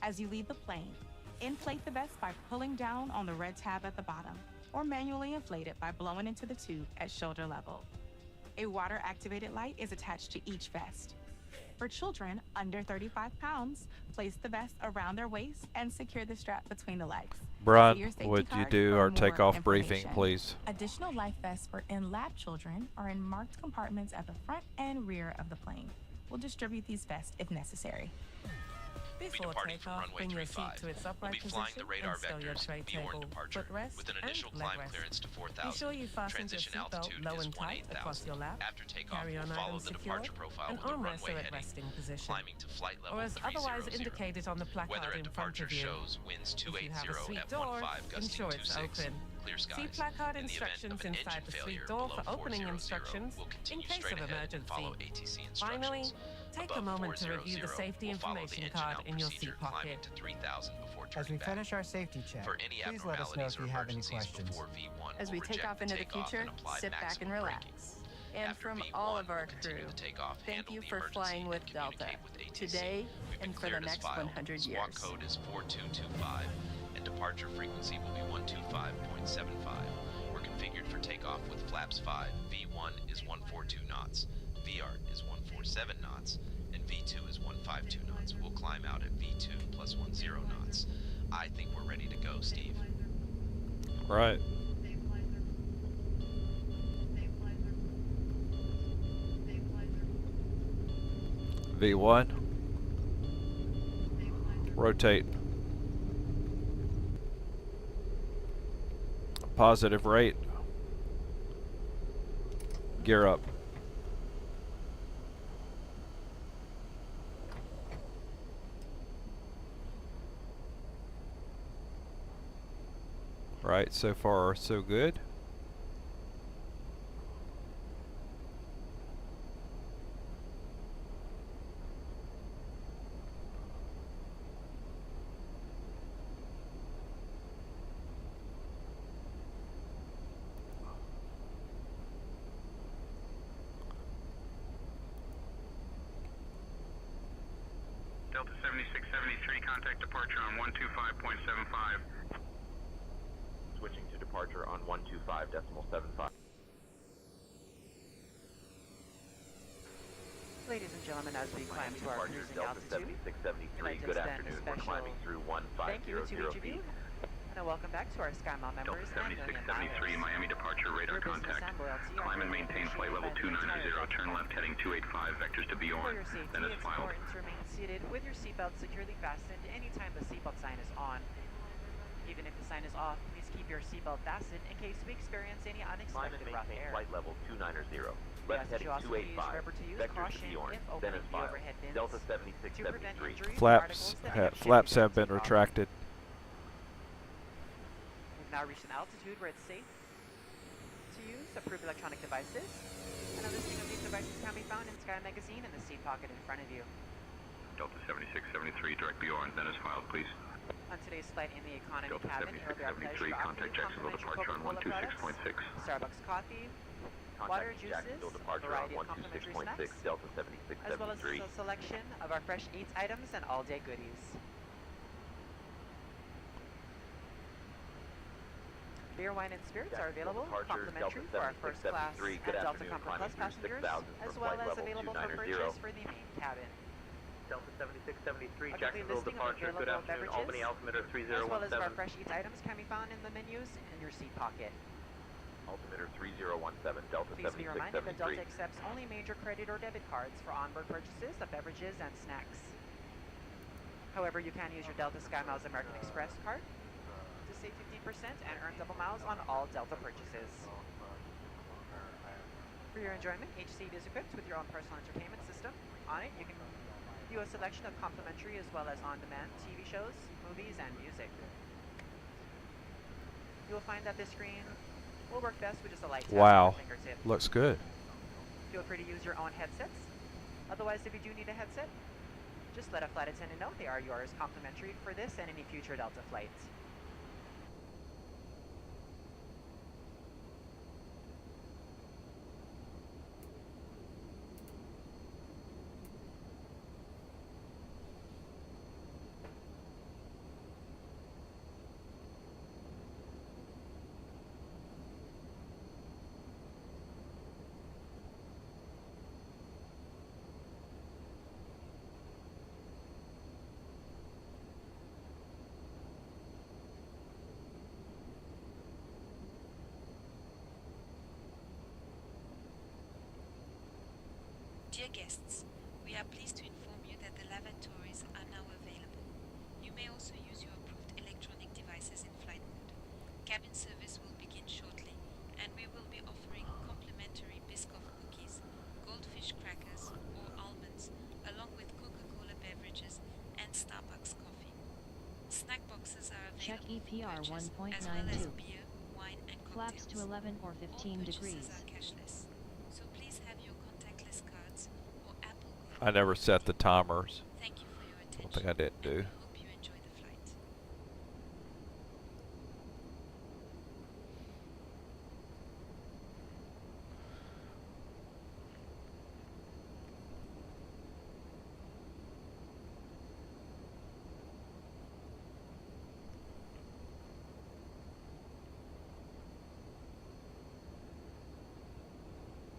As you leave the plane, inflate the vest by pulling down on the red tab at the bottom, or manually inflate it by blowing into the tube at shoulder level. A water-activated light is attached to each vest. For children under 35 pounds, place the vest around their waist and secure the strap between the legs. Brian, See your safety would you card do for our more takeoff briefing, information. please? Additional life vests for in-lab children are in marked compartments at the front and rear of the plane. We'll distribute these vests if necessary. Before takeoff, bring your seat to its upright We'll be flying position the radar and stow your vectors tray Bjorn table, departure footrest, with an and initial leg climb rest. clearance to Be 4,000. sure you fasten your Transition seatbelt altitude low is and tight across 18,000. your lap. After takeoff, Carry-on we'll follow items the secure, departure profile and with the armrests runway are at heading, resting position. climbing to flight level Or as 300. otherwise indicated on the Weather placard at in front departure of you. shows winds If you have a 280 suite at door, 15 gusting ensure it's 26. open. Clear skies. See placard In the event instructions of an inside engine the failure suite door below for opening 400, instructions we'll in continue case straight of ahead and emergency. follow ATC instructions. Finally, take a Above moment to review the 400, safety we'll follow the information engine card out in your seat procedure, climbing pocket. to 3,000 before As we turning back. finish our safety check, For any please let us know if you have any questions. before V1, As we'll we take reject off into the takeoff future, and apply sit back and maximum relax. braking. And After from V1, all of our we'll continue crew, to take off, thank handle you the for emergency, flying with and Delta communicate with ATC. today We've been and for the cleared as next filed. 100 Squawk years. code is 4225, and departure frequency will be 125.75. We're configured for takeoff with flaps 5. V1 is 142 knots, VR is 147 knots, and V2 is 152 knots. We'll climb out at V2 plus 10 knots. I think we're ready to go, Steve. Right. V1. Rotate. Positive rate. Gear up. Right, so far so good. Delta 7673, contact departure on 125.75. switching to departure on 125.75. Ladies and gentlemen, as we climb to our cruising Delta altitude, 7673, good afternoon. We're climbing through thank you to 1500 each of you, feet. and a welcome back to our SkyMall members and Million Milers. Miami departure radar Your business contact. and loyalty are Climb and greatly maintain flight level appreciated by the 290, entire turn left heading 285, vectors to For Bjorn, your safety, then is it's filed. important to remain seated with your seatbelt securely fastened anytime the seatbelt sign is on. Even if the sign is off, please keep your seatbelt fastened in case we experience any Climb and unexpected rough maintain air. flight level 290. We Left ask that heading you also please 285, remember to use vectors to caution Bjorn, if then opening is the filed. overhead bins Delta to prevent 7673. injury from Flaps articles that may have flaps shaved have been or taken off. retracted. We've now reached an altitude where it's safe to use approved electronic devices, and a listing of these devices can be found in Sky Magazine in the seat pocket in front of you. Delta 7673, direct Bjorn, then is filed, please. On today's flight in the economy Delta cabin, you'll be our pleasure 7673, to offer contact you Jacksonville complimentary departure on Coca-Cola products, 126.6. Starbucks coffee, water, Contacting juices, Jacksonville a departure on variety of complimentary 126.6, snacks, Delta as well as 7673. a selection of our fresh eats items and all-day goodies. Beer, wine, and spirits are available complimentary for our first class and Delta Comfort Plus passengers, as well as available for purchase for the main cabin. Delta 7673, A complete Jacksonville listing of departure. Good available afternoon. beverages, Albany altimeter as well as our 3017. fresh eats items can be found in the menus in your seat pocket. Altimeter 3017, Delta Please be reminded that Delta 7673. accepts only major credit or debit cards for onboard purchases of beverages and snacks. However, you can use your Delta SkyMiles American Express card to save 15% and earn double miles on all Delta purchases. For your enjoyment, HCB is equipped with your own personal entertainment system. On it, you can view a selection of complimentary as well as on-demand TV shows, movies, and music. You will find that this screen will work best with just a light tap Wow, on your fingertip. looks good. Feel free to use your own headsets. Otherwise, if you do need a headset, just let a flight attendant know they are yours complimentary for this and any future Delta flights. Dear guests, we are pleased to inform you that the lavatories are now available. You may also use your approved electronic devices in flight mode. Cabin service will begin shortly, and we will be offering complimentary Biscoff cookies, goldfish crackers, or almonds, along with Coca-Cola beverages and Starbucks coffee. Snack boxes are Check available EPR for purchase, as well as 1.92. beer, wine, and Flaps cocktails. to 11 or 15 All purchases degrees. are cashless, so please have your contactless cards or Apple I never set the timers. Thank you for your I attention. don't think I did do. Hope you enjoy the flight.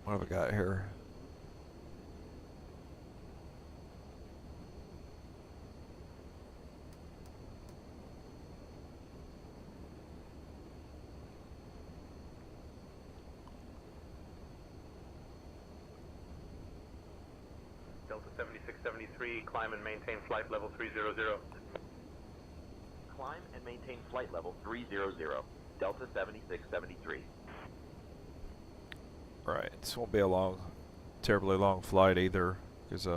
What have I got here? Delta 7673, climb and maintain flight level 300. Climb and maintain flight level 300, Delta 7673. Right, this won't be a terribly long flight either, because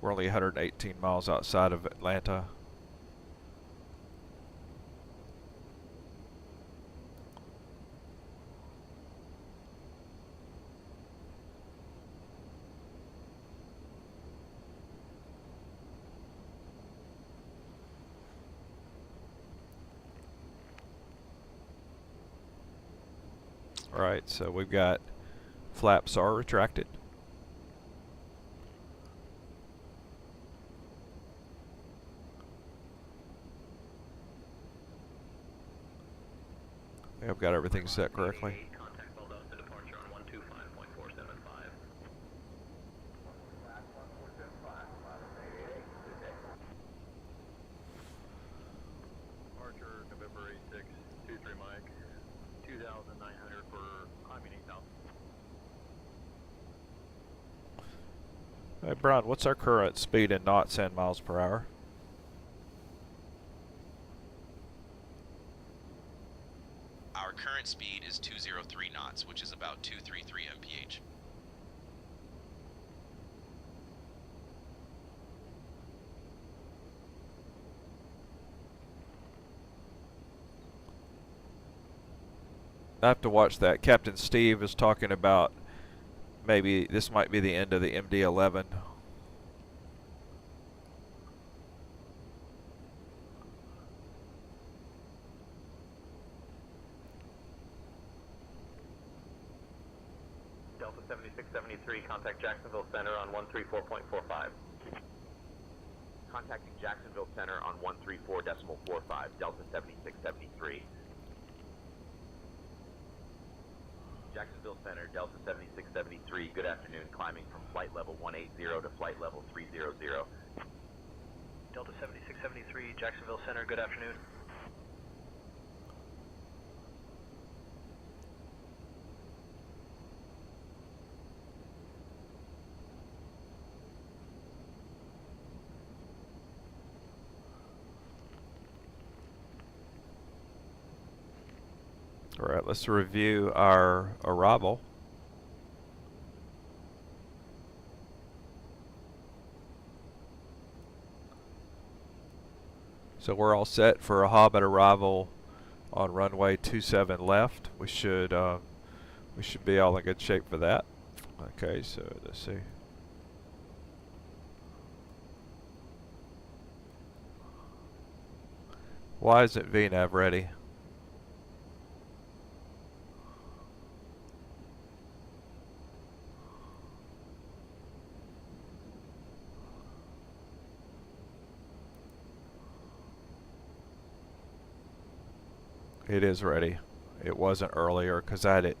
we're only 118 miles outside of Atlanta. Alright, so we've got flaps are retracted. I've got everything set correctly. Contact Philadelphia departure on 125.475. Departure November 86, 23 Mike, 2,900 for climbing 8,000. Hey, Brian, what's our current speed in knots and miles per hour? Our current speed is 203 knots, which is about 233 mph. I have to watch that. Captain Steve is talking about maybe this might be the end of the MD-11. Delta 7673, contact Jacksonville Center on 134.45. Contacting Jacksonville Center on 134.45, Delta 7673. Jacksonville Center, Delta 7673, good afternoon, climbing from flight level 180 to flight level 300. Delta 7673, Jacksonville Center, good afternoon. All right, let's review our arrival. So we're all set for a Hobbit arrival on runway 27 left. We should be all in good shape for that. Okay, so let's see. Why isn't VNAV ready? It is ready. It wasn't earlier because I did.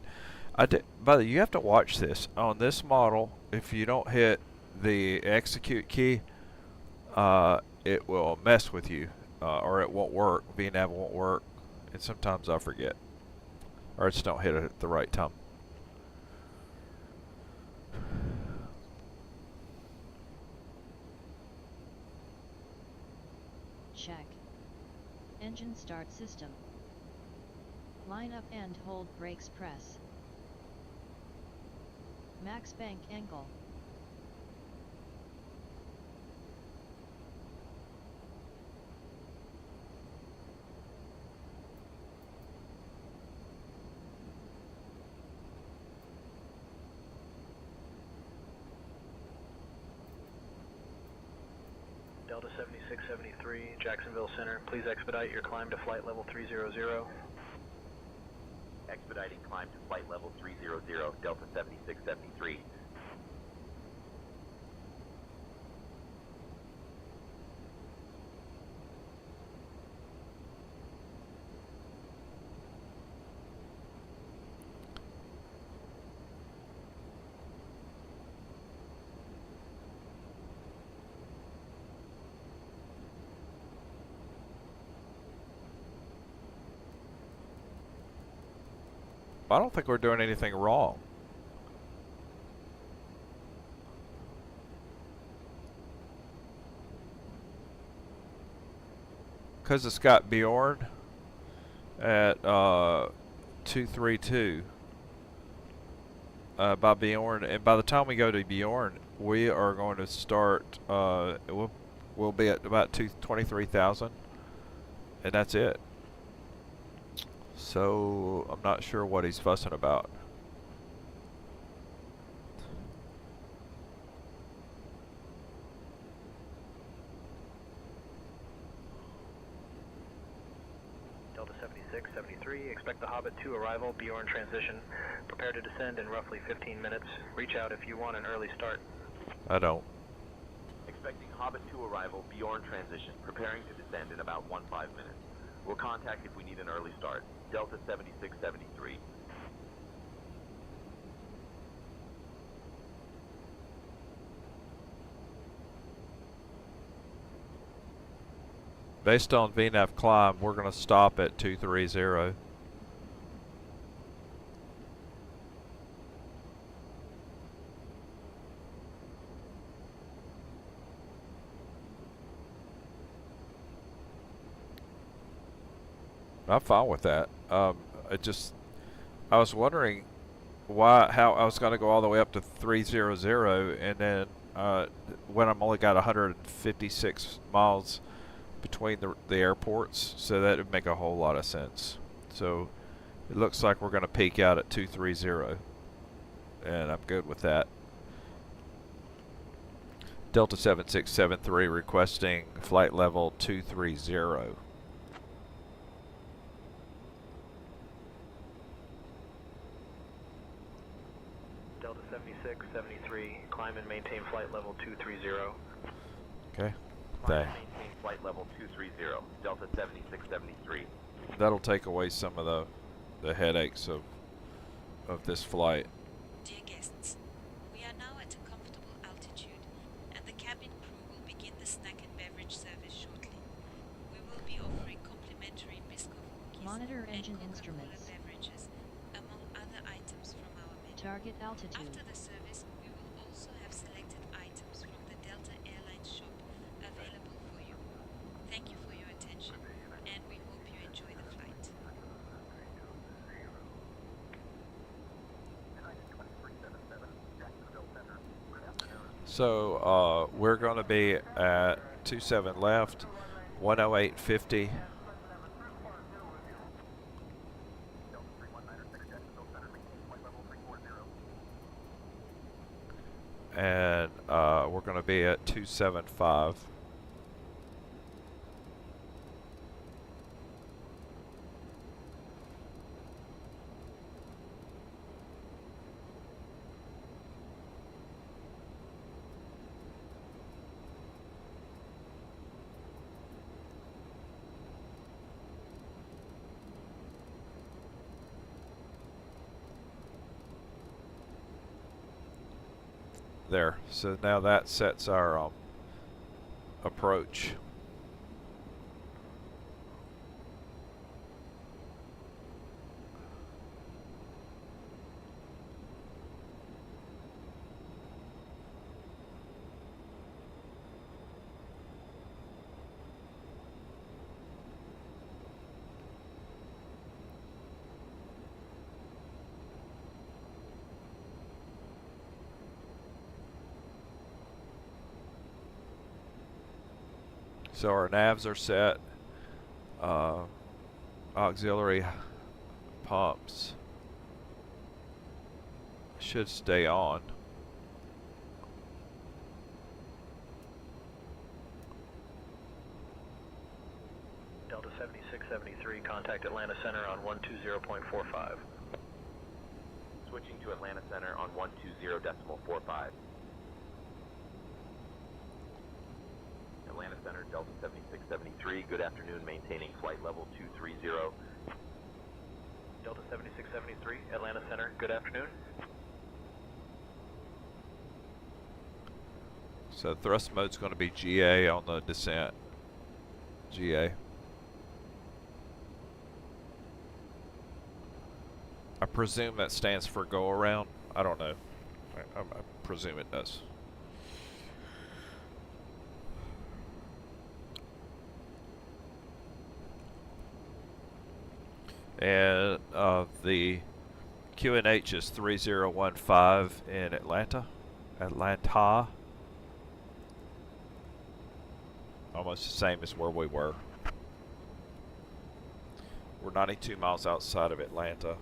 By the way, you have to watch this on this model. If you don't hit the execute key, it will mess with you, or it won't work. VNAV won't work, and sometimes I forget, or I just don't hit it at the right time. Check. Engine start system. Line up and hold brakes press. Max bank angle. Delta 7673, Jacksonville Center, please expedite your climb to flight level 300. Expediting climb to flight level 300, Delta 7673. I don't think we're doing anything wrong. Because it's got Bjorn at 232 by Bjorn, and by the time we go to Bjorn, we are going to start. We'll be at about 23,000, and that's it. So I'm not sure what he's fussing about. Delta 7673, expect the Hobbit 2 arrival, Bjorn transition. Prepare to descend in roughly 15 minutes. Reach out if you want an early start. I don't. Expecting Hobbit 2 arrival, Bjorn transition. Preparing to descend in about 15 minutes. We'll contact if we need an early start. Delta 7673. Based on VNAV climb, we're going to stop at 230. I'm fine with that. I was wondering how I was going to go all the way up to 300, and then when I'm only got 156 miles between the airports, so that would make a whole lot of sense. So it looks like we're going to peak out at 230, and I'm good with that. Delta 7673 requesting flight level 230. Delta 7673, climb and maintain flight level 230. Okay. Climb and maintain flight level 230. Delta 7673. That'll take away some of the headaches of this flight. Dear guests, we are now at a comfortable altitude, and the cabin crew will begin the snack and beverage service shortly. We will be offering complimentary biscuit cookies Monitor engine and instruments. beverages, among other items from our menu. Target altitude. After the service, we will also have selected items from the Delta Airlines shop available for you. Thank you for your attention, and we hope you enjoy the flight. So we're going to be at 27 left, 108.50. And we're going to be at 275. There. So now that sets our approach. So our navs are set. Auxiliary pumps should stay on. Delta 7673, contact Atlanta Center on 120.45. Switching to Atlanta Center on 120.45. Atlanta Center, Delta 7673, good afternoon, maintaining flight level 230. Delta 7673, Atlanta Center, good afternoon. So thrust mode's going to be GA on the descent. GA. I presume that stands for go around. I don't know. I presume it does. And the QNH is 3015 in Atlanta. Almost the same as where we were. We're 92 miles outside of Atlanta.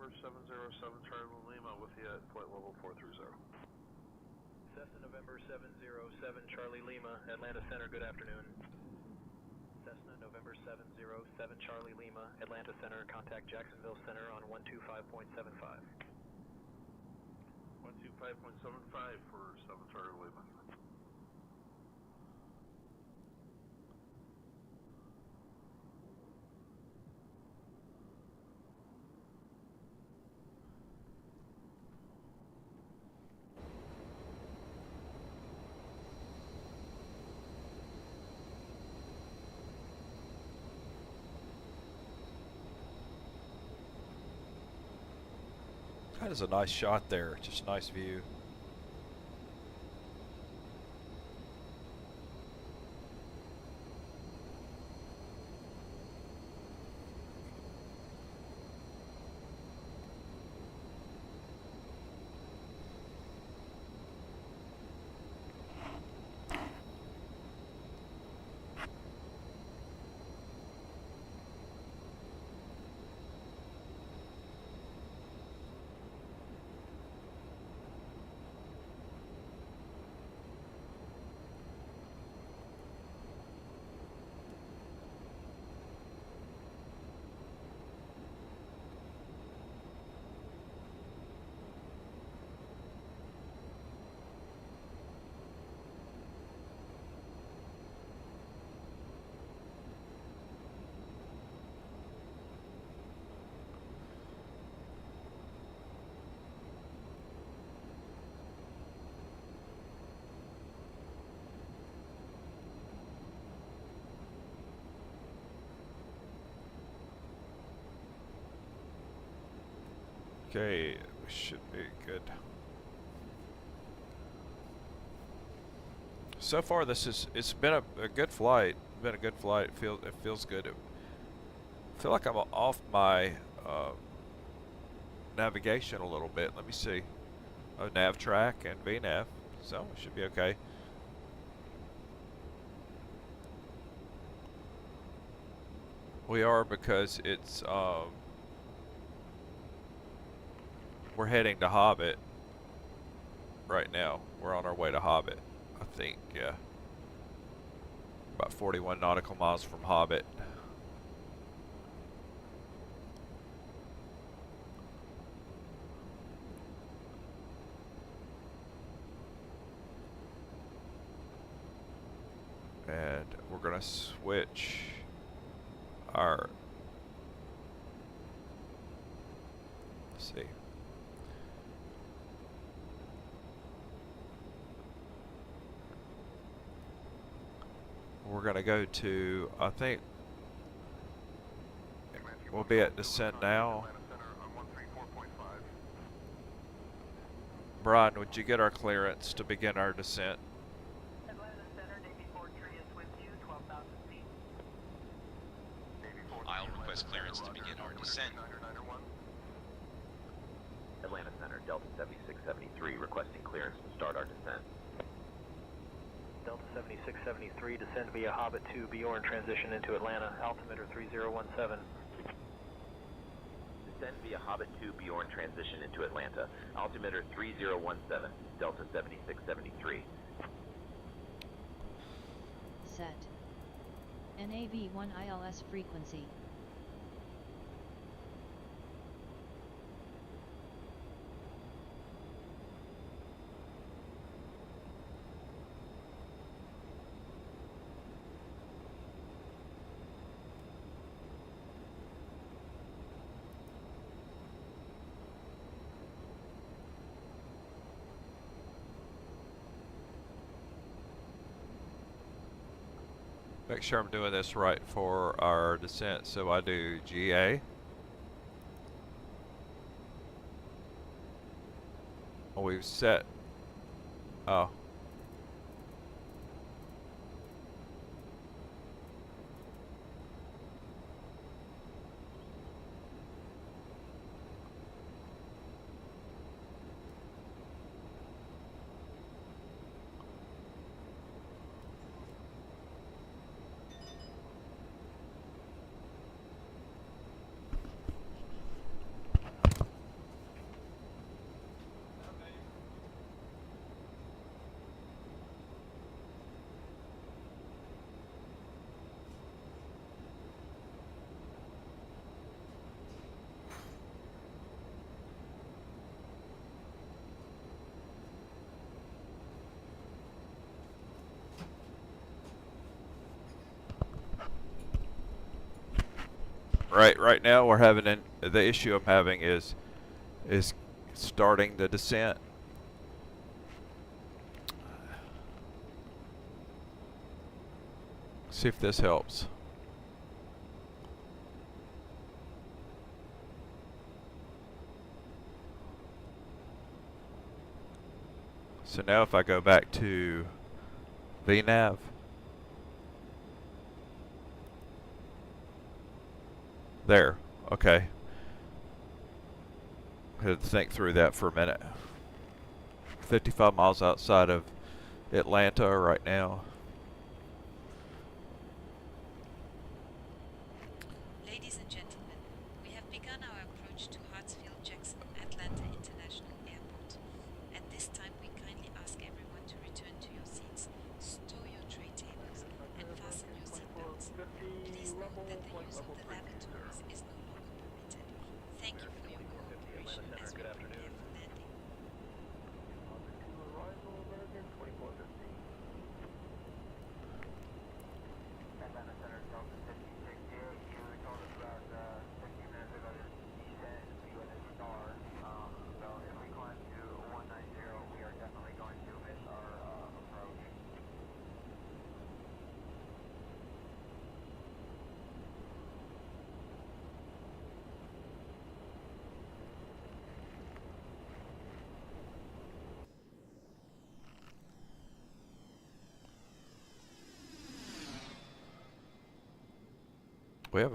November 707 Charlie Lima with you at flight level 430. Cessna November 707 Charlie Lima, Atlanta Center, good afternoon. Cessna November 707 Charlie Lima, Atlanta Center, contact Jacksonville Center on 125.75. 125.75 for 7 Charlie Lima. That is a nice shot there, just a nice view. Okay, we should be good. So far, it's been a good flight. Been a good flight. It feels good. I feel like I'm off my navigation a little bit. Let me see. Oh, nav track and VNav, so it should be okay. We are, because it's we're heading to Hobbit right now. We're on our way to Hobbit, I think, yeah. About 41 nautical miles from Hobbit. And we're gonna switch our, let's see. We're gonna go to, I think we'll be at descent now. Brian, would you get our clearance to begin our descent? I'll request clearance to begin our descent. Atlanta Center, Delta 7673, requesting clearance to start our descent. Delta 7673, descend via Hobbit 2, Bjorn, transition into Atlanta, altimeter 3017. Descend via Hobbit 2, Bjorn, transition into Atlanta, altimeter 3017, Delta 7673. Set. NAV1 ILS frequency. Make sure I'm doing this right for our descent. So I do GA. Oh, we've set. Oh. Right now we're having the issue I'm having is starting the descent. See if this helps. So now if I go back to VNav, there, okay. I had to think through that for a minute. 55 miles outside of Atlanta right now. Ladies and gentlemen, we have begun our approach to Hartsfield-Jackson Atlanta International Airport. At this time, we kindly ask everyone to return to your seats, stow your tray tables, and fasten your seatbelts. Please note that the use of the lavatories is no longer permitted. Thank you for your cooperation as we prepare for landing. Atlanta Center, Delta 5068. You told us about 15 minutes ago that descent to a star. So if we climb to 190, we are definitely going to miss our approach. We have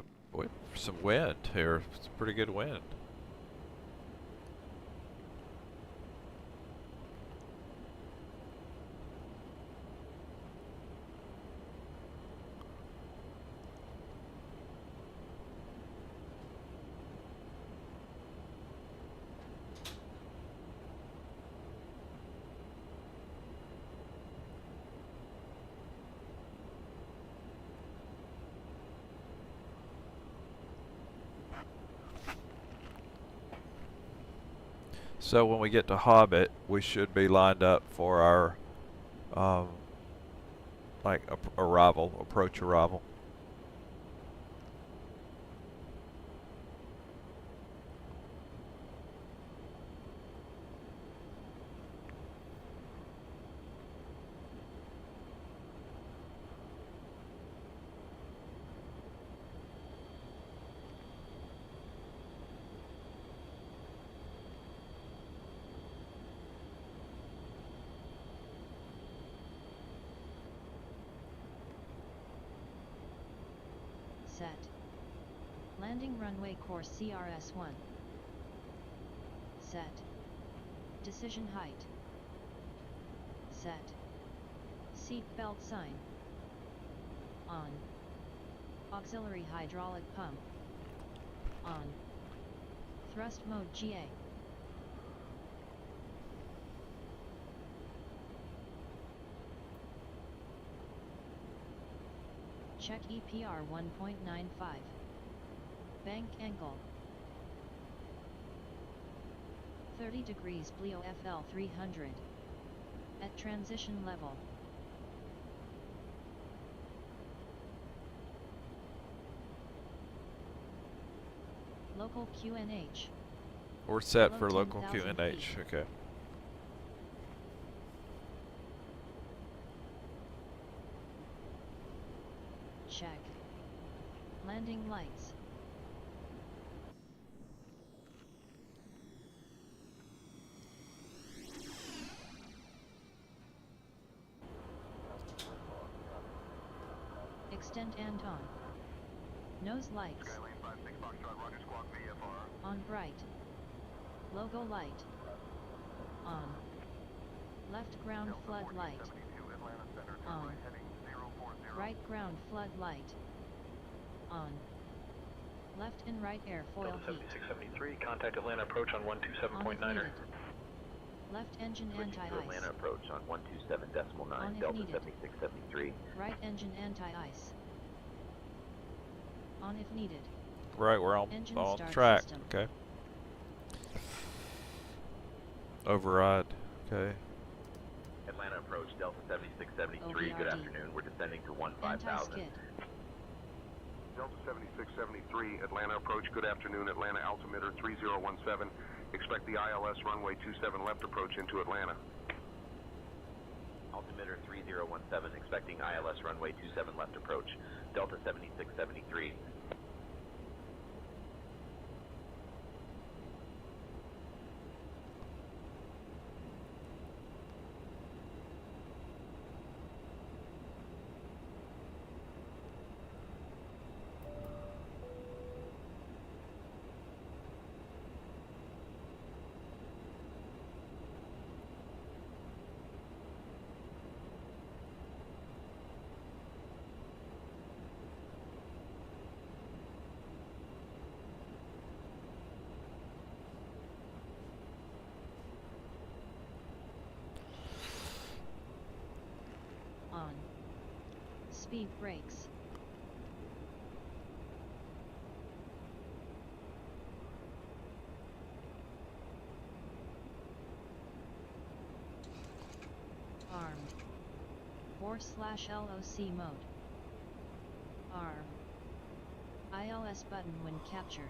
some wind here. It's pretty good wind. So when we get to Hobbit, we should be lined up for our approach arrival. Set. Landing runway course CRS-1. Set. Decision height. Set. Seat belt sign. On. Auxiliary hydraulic pump. On. Thrust mode GA. Check EPR 1.95. Bank angle. 30 degrees Bleo FL 300. At transition level. Local QNH. We're set Below for local 10,000 QNH. feet. Okay. Check. Landing lights. Extend and on. Nose lights. On bright. Logo light. On. Left ground flood light. On. Right ground flood light. On. Left and right airfoil Delta heat. 7673, contact Atlanta approach on 127.9er. Left engine Switching to anti-ice. Atlanta approach on 127.9, On if Delta needed. 7673. Right engine anti-ice. On if needed. Right, we're on Engine start track. system. Okay. Override. Okay. Atlanta approach, Delta 7673. Good OVRD. afternoon. We're descending to 15,000. Anti-skid. Delta 7673, Atlanta approach. Good afternoon, Atlanta altimeter 3017. Expect the ILS runway 27 left approach into Atlanta. Altimeter 3017, expecting ILS runway 27 left approach. Delta 7673. On. Speed brakes. Armed. 4/LOC mode. Arm. ILS button when captured.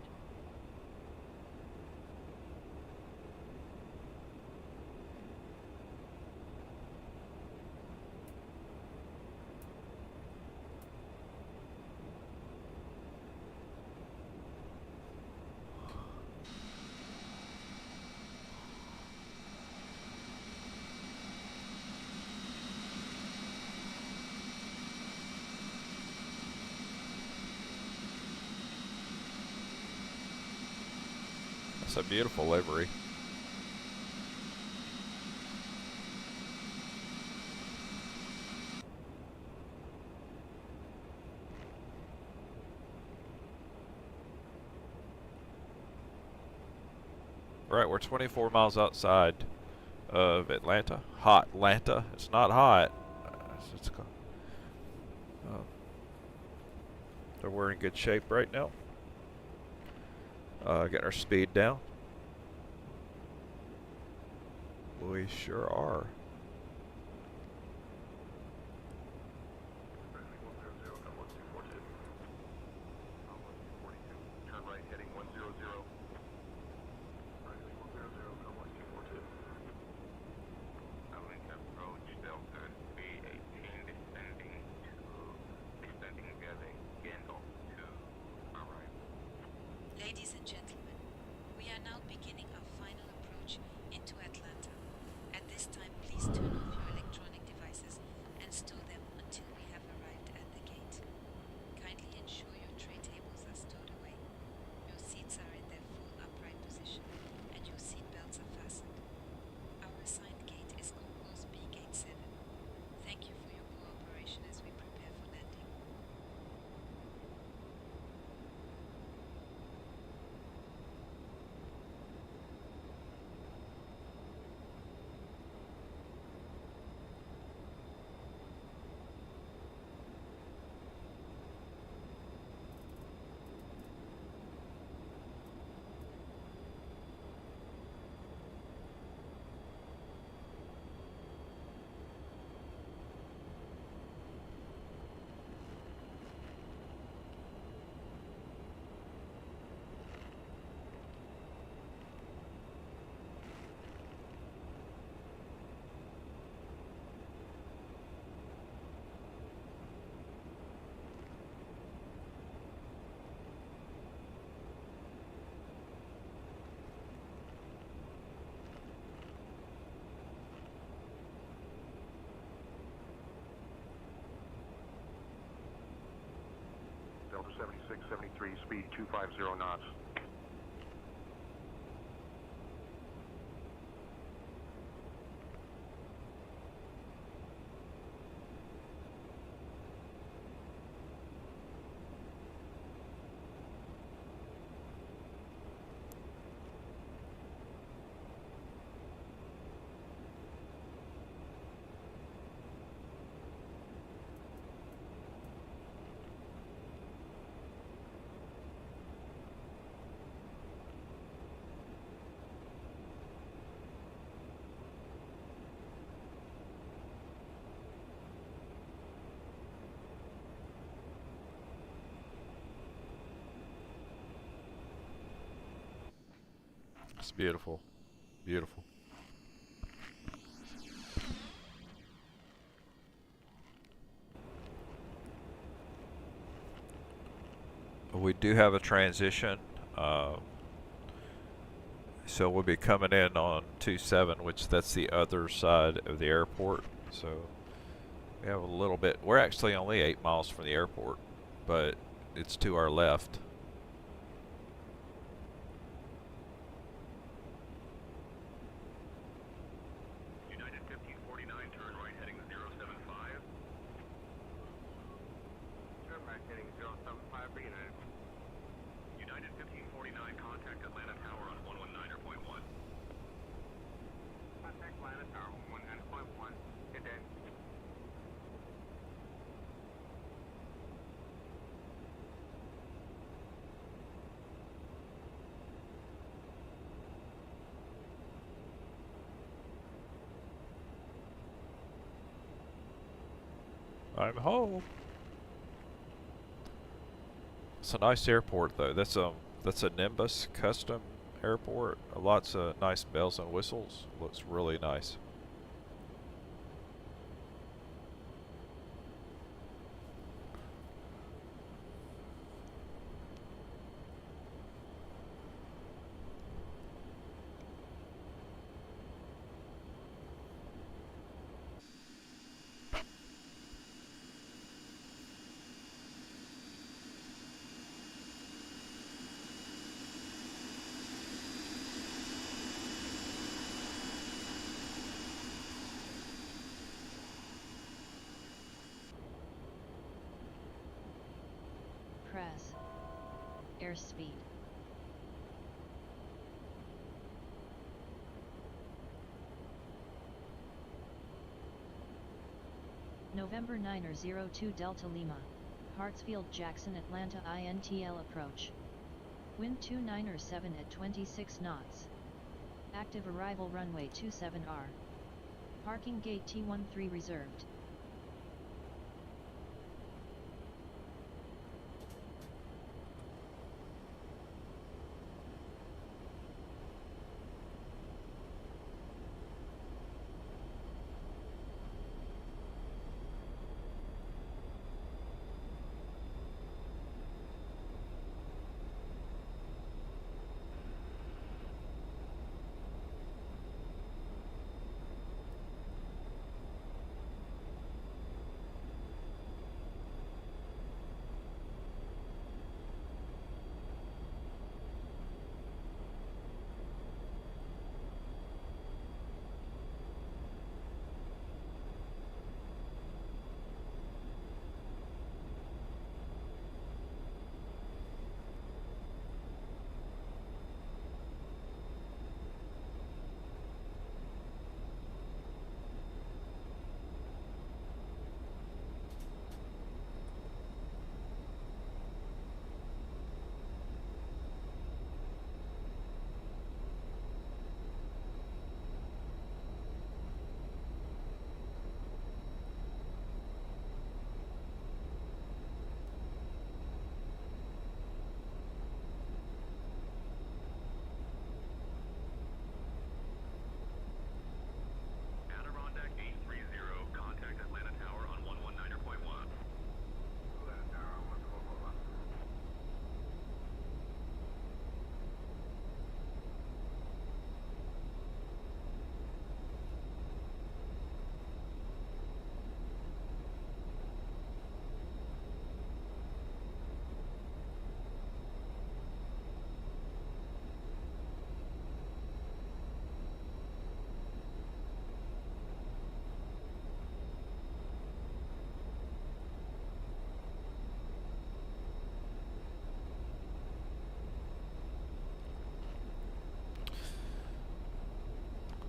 That's a beautiful livery. Right, we're 24 miles outside of Atlanta. Hot Atlanta. It's not hot. So we're in good shape right now. Getting our speed down. We sure are. Turn right heading 100. Approach Delta 318 descending via the Gandalf to arrival. Ladies and gentlemen, we are now beginning our final approach into Atlanta. At this time, please turn off your electronic devices and store them until we have arrived at the gate. Kindly ensure your tray tables are stowed away. Your seats are in their full upright position and your seat belts are fastened. Our assigned gate is Concourse B Gate 7. Thank you for your cooperation as we prepare for landing. Delta 7673, speed 250 knots. It's beautiful. Beautiful. We do have a transition. So we'll be coming in on 27, which that's the other side of the airport. So we have a little bit. We're actually only 8 miles from the airport, but it's to our left. United 1549, turn right heading 075. Turn right heading 075 for United. United 1549, contact Atlanta Tower on 119.1. Contact Atlanta Tower on 119.1. Good day. I'm home. It's a nice airport though. That's a Nimbus custom airport. Lots of nice bells and whistles. Looks really nice. Press. Airspeed. November 902 Delta Lima, Hartsfield Jackson Atlanta INTL approach. Wind 297 at 26 knots. Active arrival runway 27R. Parking gate T13 reserved.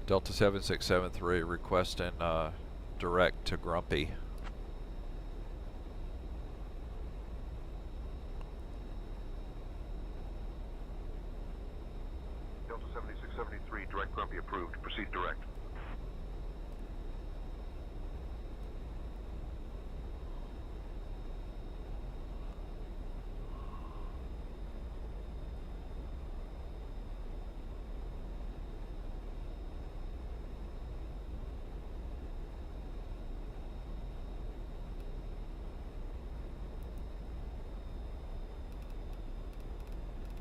Delta 7673 requesting direct to Grumpy. Delta 7673, direct Grumpy approved. Proceed direct.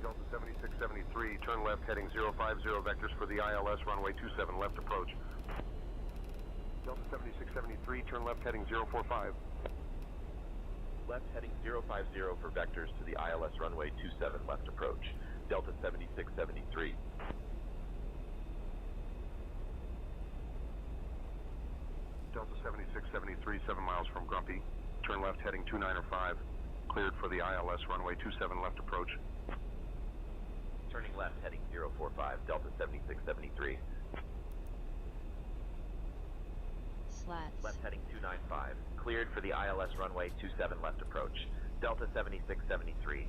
Delta 7673, turn left heading 050 vectors for the ILS runway 27 left approach. Delta 7673, turn left heading 045. Left heading 050 for vectors to the ILS runway 27 left approach. Delta 7673. Delta 7673, 7 miles from Grumpy. Turn left heading 295. Cleared for the ILS runway 27 left approach. Turning left heading 045, Delta 7673. Slats. Left heading 295. Cleared for the ILS runway 27 left approach. Delta 7673.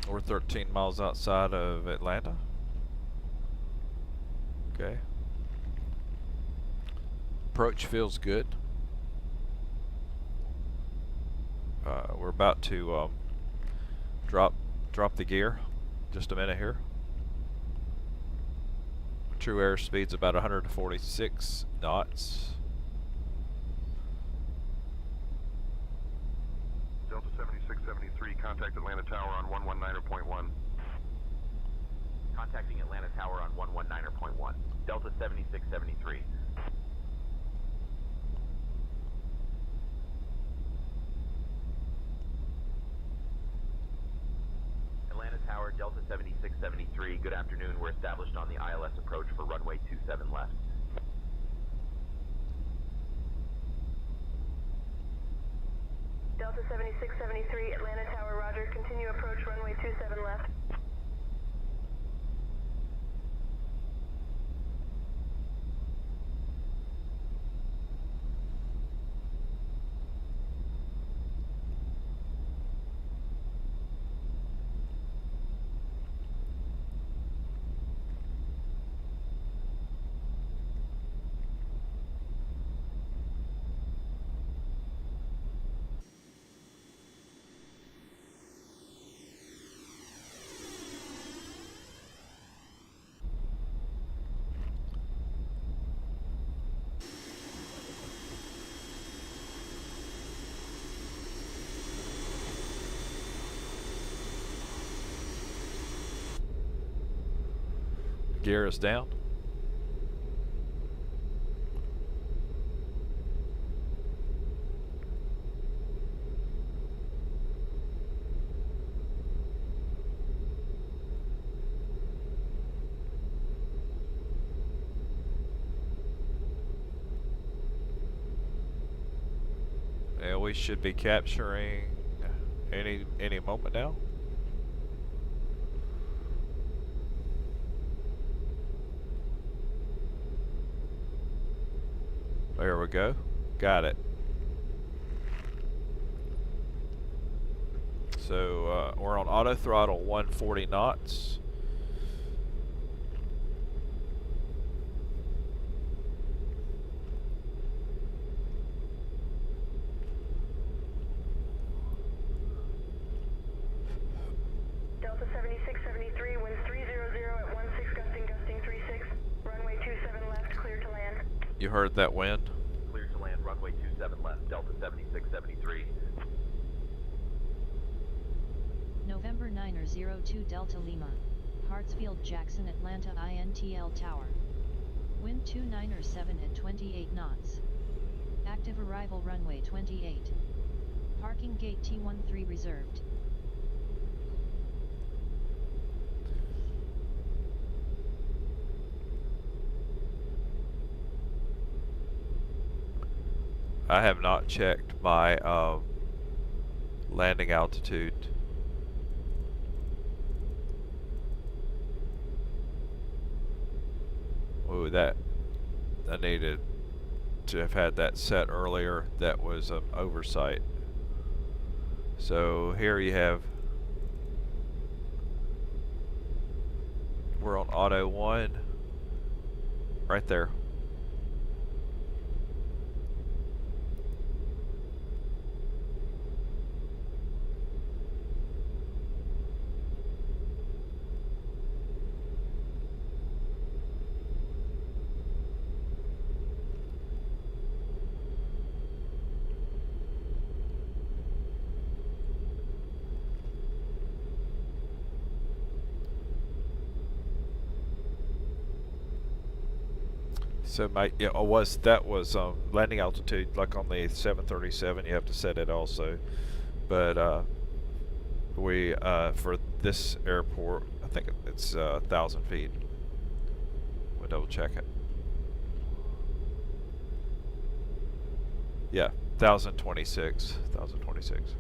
We're 13 miles outside of Atlanta. Okay. Approach feels good. We're about to drop the gear. Just a minute here. True airspeed's about 146 knots. Delta 7673, contact Atlanta Tower on 119.1. Contacting Atlanta Tower on 119.1. Delta 7673. Atlanta Tower, Delta 7673. Good afternoon. We're established on the ILS approach for runway 27 left. Delta 7673, Atlanta Tower, roger. Continue approach runway 27 left. Gear is down. Yeah, we should be capturing any moment now. There we go. Got it. So we're on auto throttle 140 knots. 7673, winds 300 at 16 gusting 36. Runway 27 left, clear to land. You heard that wind? Clear to land, runway 27 left, Delta 7673. November 902 Delta Lima, Hartsfield Jackson Atlanta INTL Tower. Wind 297 at 28 knots. Active arrival runway 28. Parking gate T13 reserved. I have not checked my landing altitude. Ooh, that I needed to have had that set earlier. That was an oversight. So here you have, we're on auto 1 right there. So that was landing altitude, like on the 737. You have to set it also, but we for this airport, I think it's 1,000 feet. We'll double check it. Yeah, 1,026. 1,026.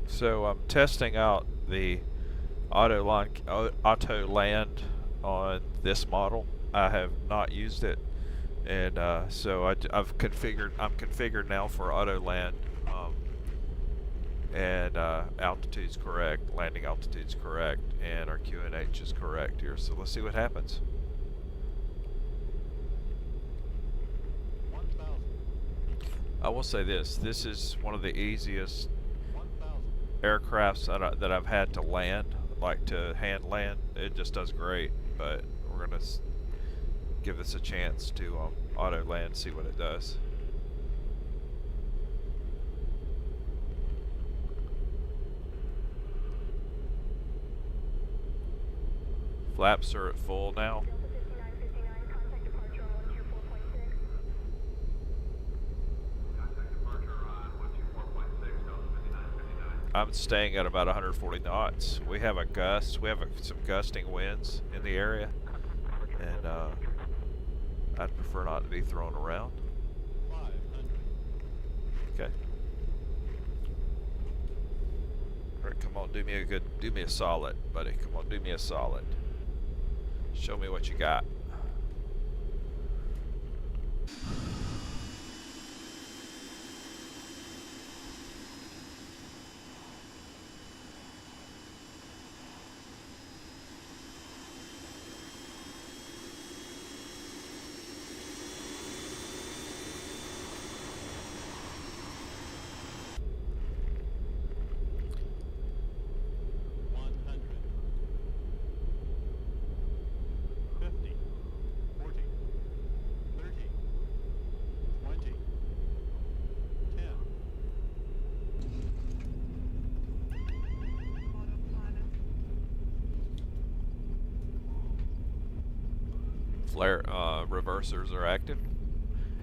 So I'm testing out the auto land on this model. I have not used it, and so I'm configured now for auto land, and altitude's correct, landing altitude's correct, and our QNH is correct here. So let's see what happens. 1,000. I will say this: this is one of the easiest aircrafts that I've had to land, like to hand land. It just does great, but we're gonna give this a chance to auto land, see what it does. Flaps are at full now. I'm staying at about 140 knots. We have a gust. We have some gusting winds in the area, and I'd prefer not to be thrown around. 500. Okay. All right, come on, do me a solid, buddy. Come on, do me a solid. Show me what you got. Flare reversers are active.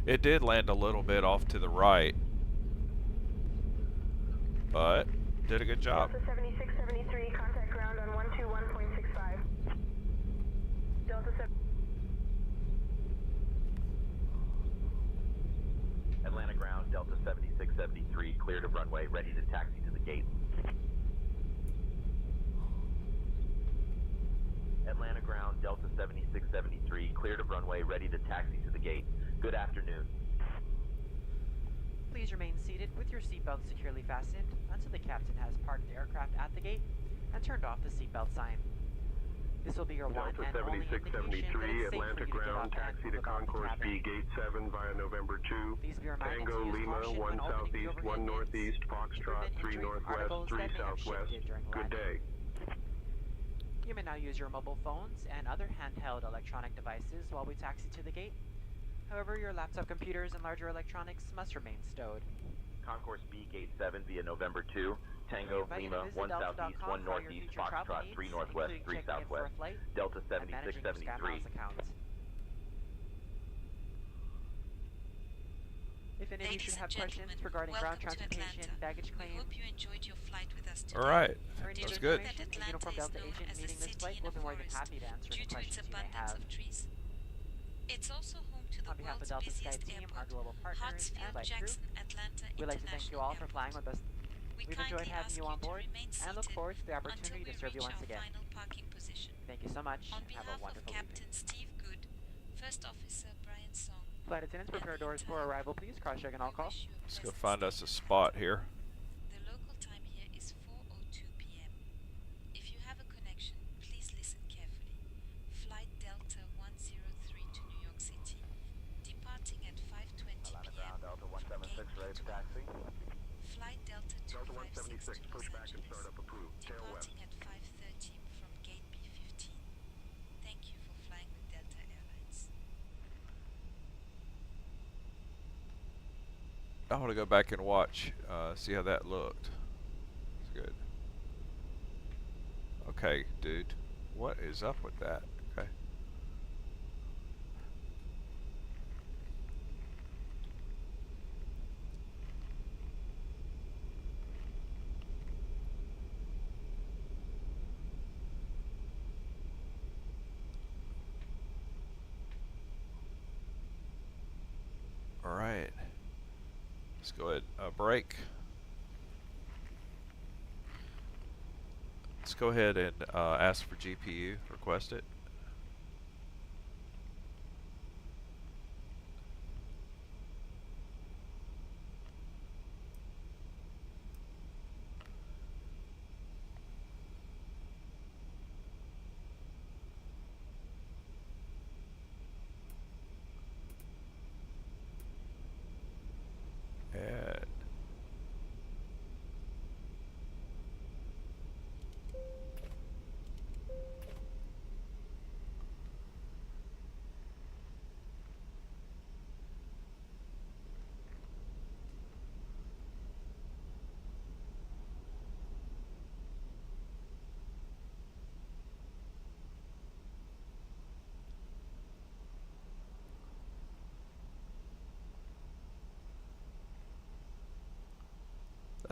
It did land a little bit off to the right, but did a good job. Delta 7673, contact ground on 121.65. Delta 7. Atlanta ground, Delta 7673, cleared of runway, ready to taxi to the gate. Atlanta ground, Delta 7673, cleared of runway, ready to taxi to the gate. Good afternoon. Please remain seated with your seatbelt securely fastened until the captain has parked the aircraft at the gate and turned off the seatbelt sign. This will be your one Delta and only indication that 7673, it's safe for Atlanta you to get ground, up and taxi move to about the Concourse cabin. B, Gate 7 via November 2. Please be reminded Tango to use Lima, caution 1 when opening the southeast, overhead 1 bins northeast, to Foxtrot, prevent 3 injury from northwest, articles 3 that may have southwest. shifted during Good landing. day. You may now use your mobile phones and other handheld electronic devices while we taxi to the gate. However, your laptop computers and larger electronics must remain stowed. Concourse B, Gate 7 via November 2. Tango Lima, 1 southeast, 1 northeast, Foxtrot, 3 northwest, 3 southwest. Delta 7673. If any of you Ladies should and have questions gentlemen, regarding ground welcome to transportation, Atlanta. baggage We claim, hope you enjoyed your flight with us today. All right, or any that's other good. information, That a Uniform Atlanta is Delta known agent as a meeting this city flight in will a be more than forest happy to answer due any to its questions you may abundance have. of trees. It's also home to the On behalf of world's Delta Sky busiest Team, our airport, global partners, and Hartsfield flight crew, Jackson Atlanta we'd like to thank you International all for Airport. flying with us. We We've enjoyed kindly having ask you on to board remain and look seated forward to the until opportunity we to serve you reach once our again. final parking position. Thank you so much. On Have a behalf of wonderful Captain evening. Steve Good, First Officer Brian Song, Flight attendants, prepare doors for arrival, please. Cross-check on all we calls. wish you a Let's go pleasant find stay. us a spot here. The local time here is 4:02 p.m. If you have a connection, please listen carefully. Flight Delta 103 to New York City, departing at 5:20 p.m. Delta from 176, ready Gate for 12. taxi. Flight Delta Delta 256 176, to Los pushback and Angeles, startup approved. Tail west. departing at 5:30 from Gate B15. Thank you for flying with Delta Airlines. I want to go back and watch, see how that looked. It's good. Okay, dude. What is up with that? Okay. All right. Let's go ahead, break. Let's go ahead and ask for GPU, request it. And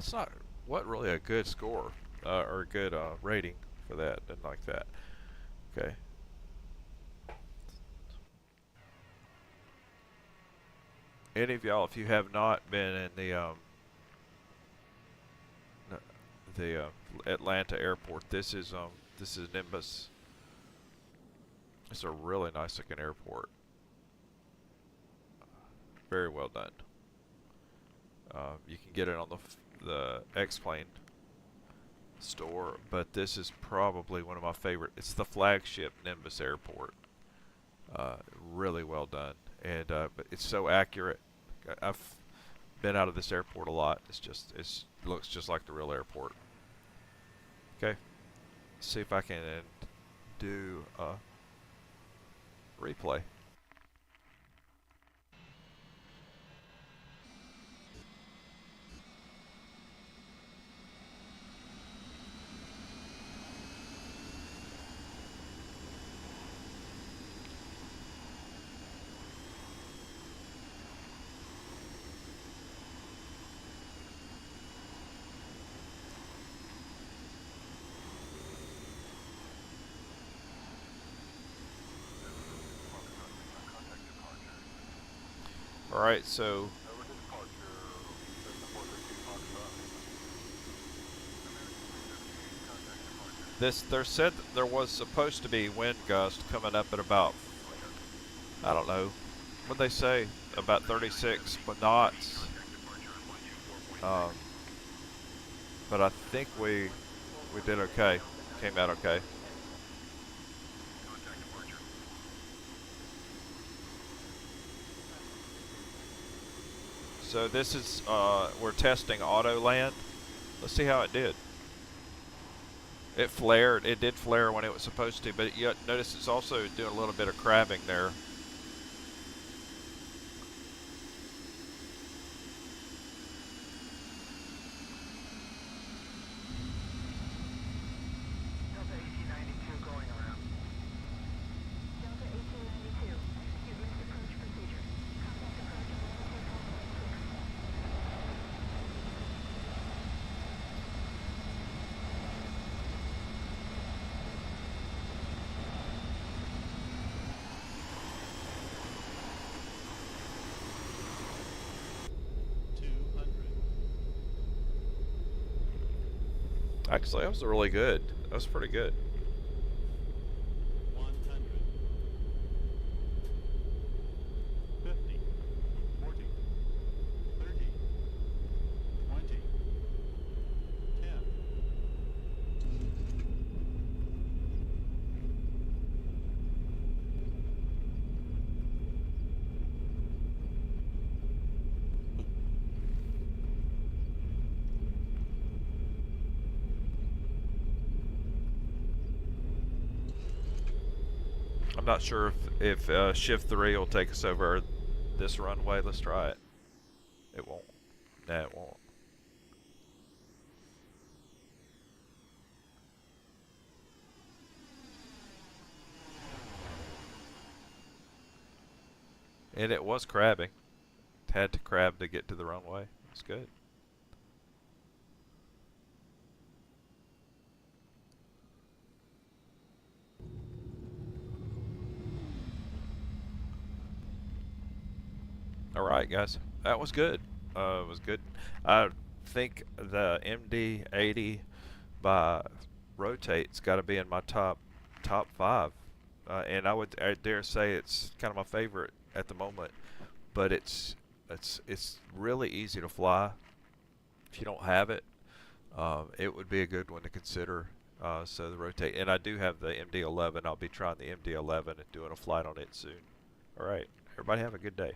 that's not really a good score or a good rating for that. Didn't like that. Okay. Any of y'all, if you have not been in the Atlanta airport, this is Nimbus. It's a really nice looking airport. Very well done. You can get it on the Xplane store, but this is probably one of my favorite. It's the flagship Nimbus airport. Really well done, and but it's so accurate. I've been out of this airport a lot. It looks just like the real airport. Okay, let's see if I can do a replay. Alright, so There said that there was supposed to be wind gust coming up at about, I don't know, what'd they say? About 36 knots. But I think we did okay. Came out okay. So this is, we're testing auto land. Let's see how it did. It flared. It did flare when it was supposed to, but you notice it's also doing a little bit of crabbing there. Actually, that was really good. That was pretty good. 100. 50. 40. 30. 20. 10. I'm not sure if shift 3 will take us over this runway. Let's try it. It won't. Nah, it won't. And it was crabbing. Had to crab to get to the runway. It's good. Alright guys, that was good. It was good. I think the MD-80 by Rotate's got to be in my top 5. And I dare say it's kind of my favorite at the moment. But it's really easy to fly. If you don't have it, it would be a good one to consider. So the Rotate, and I do have the MD-11. I'll be trying the MD-11 and doing a flight on it soon. Alright, everybody have a good day.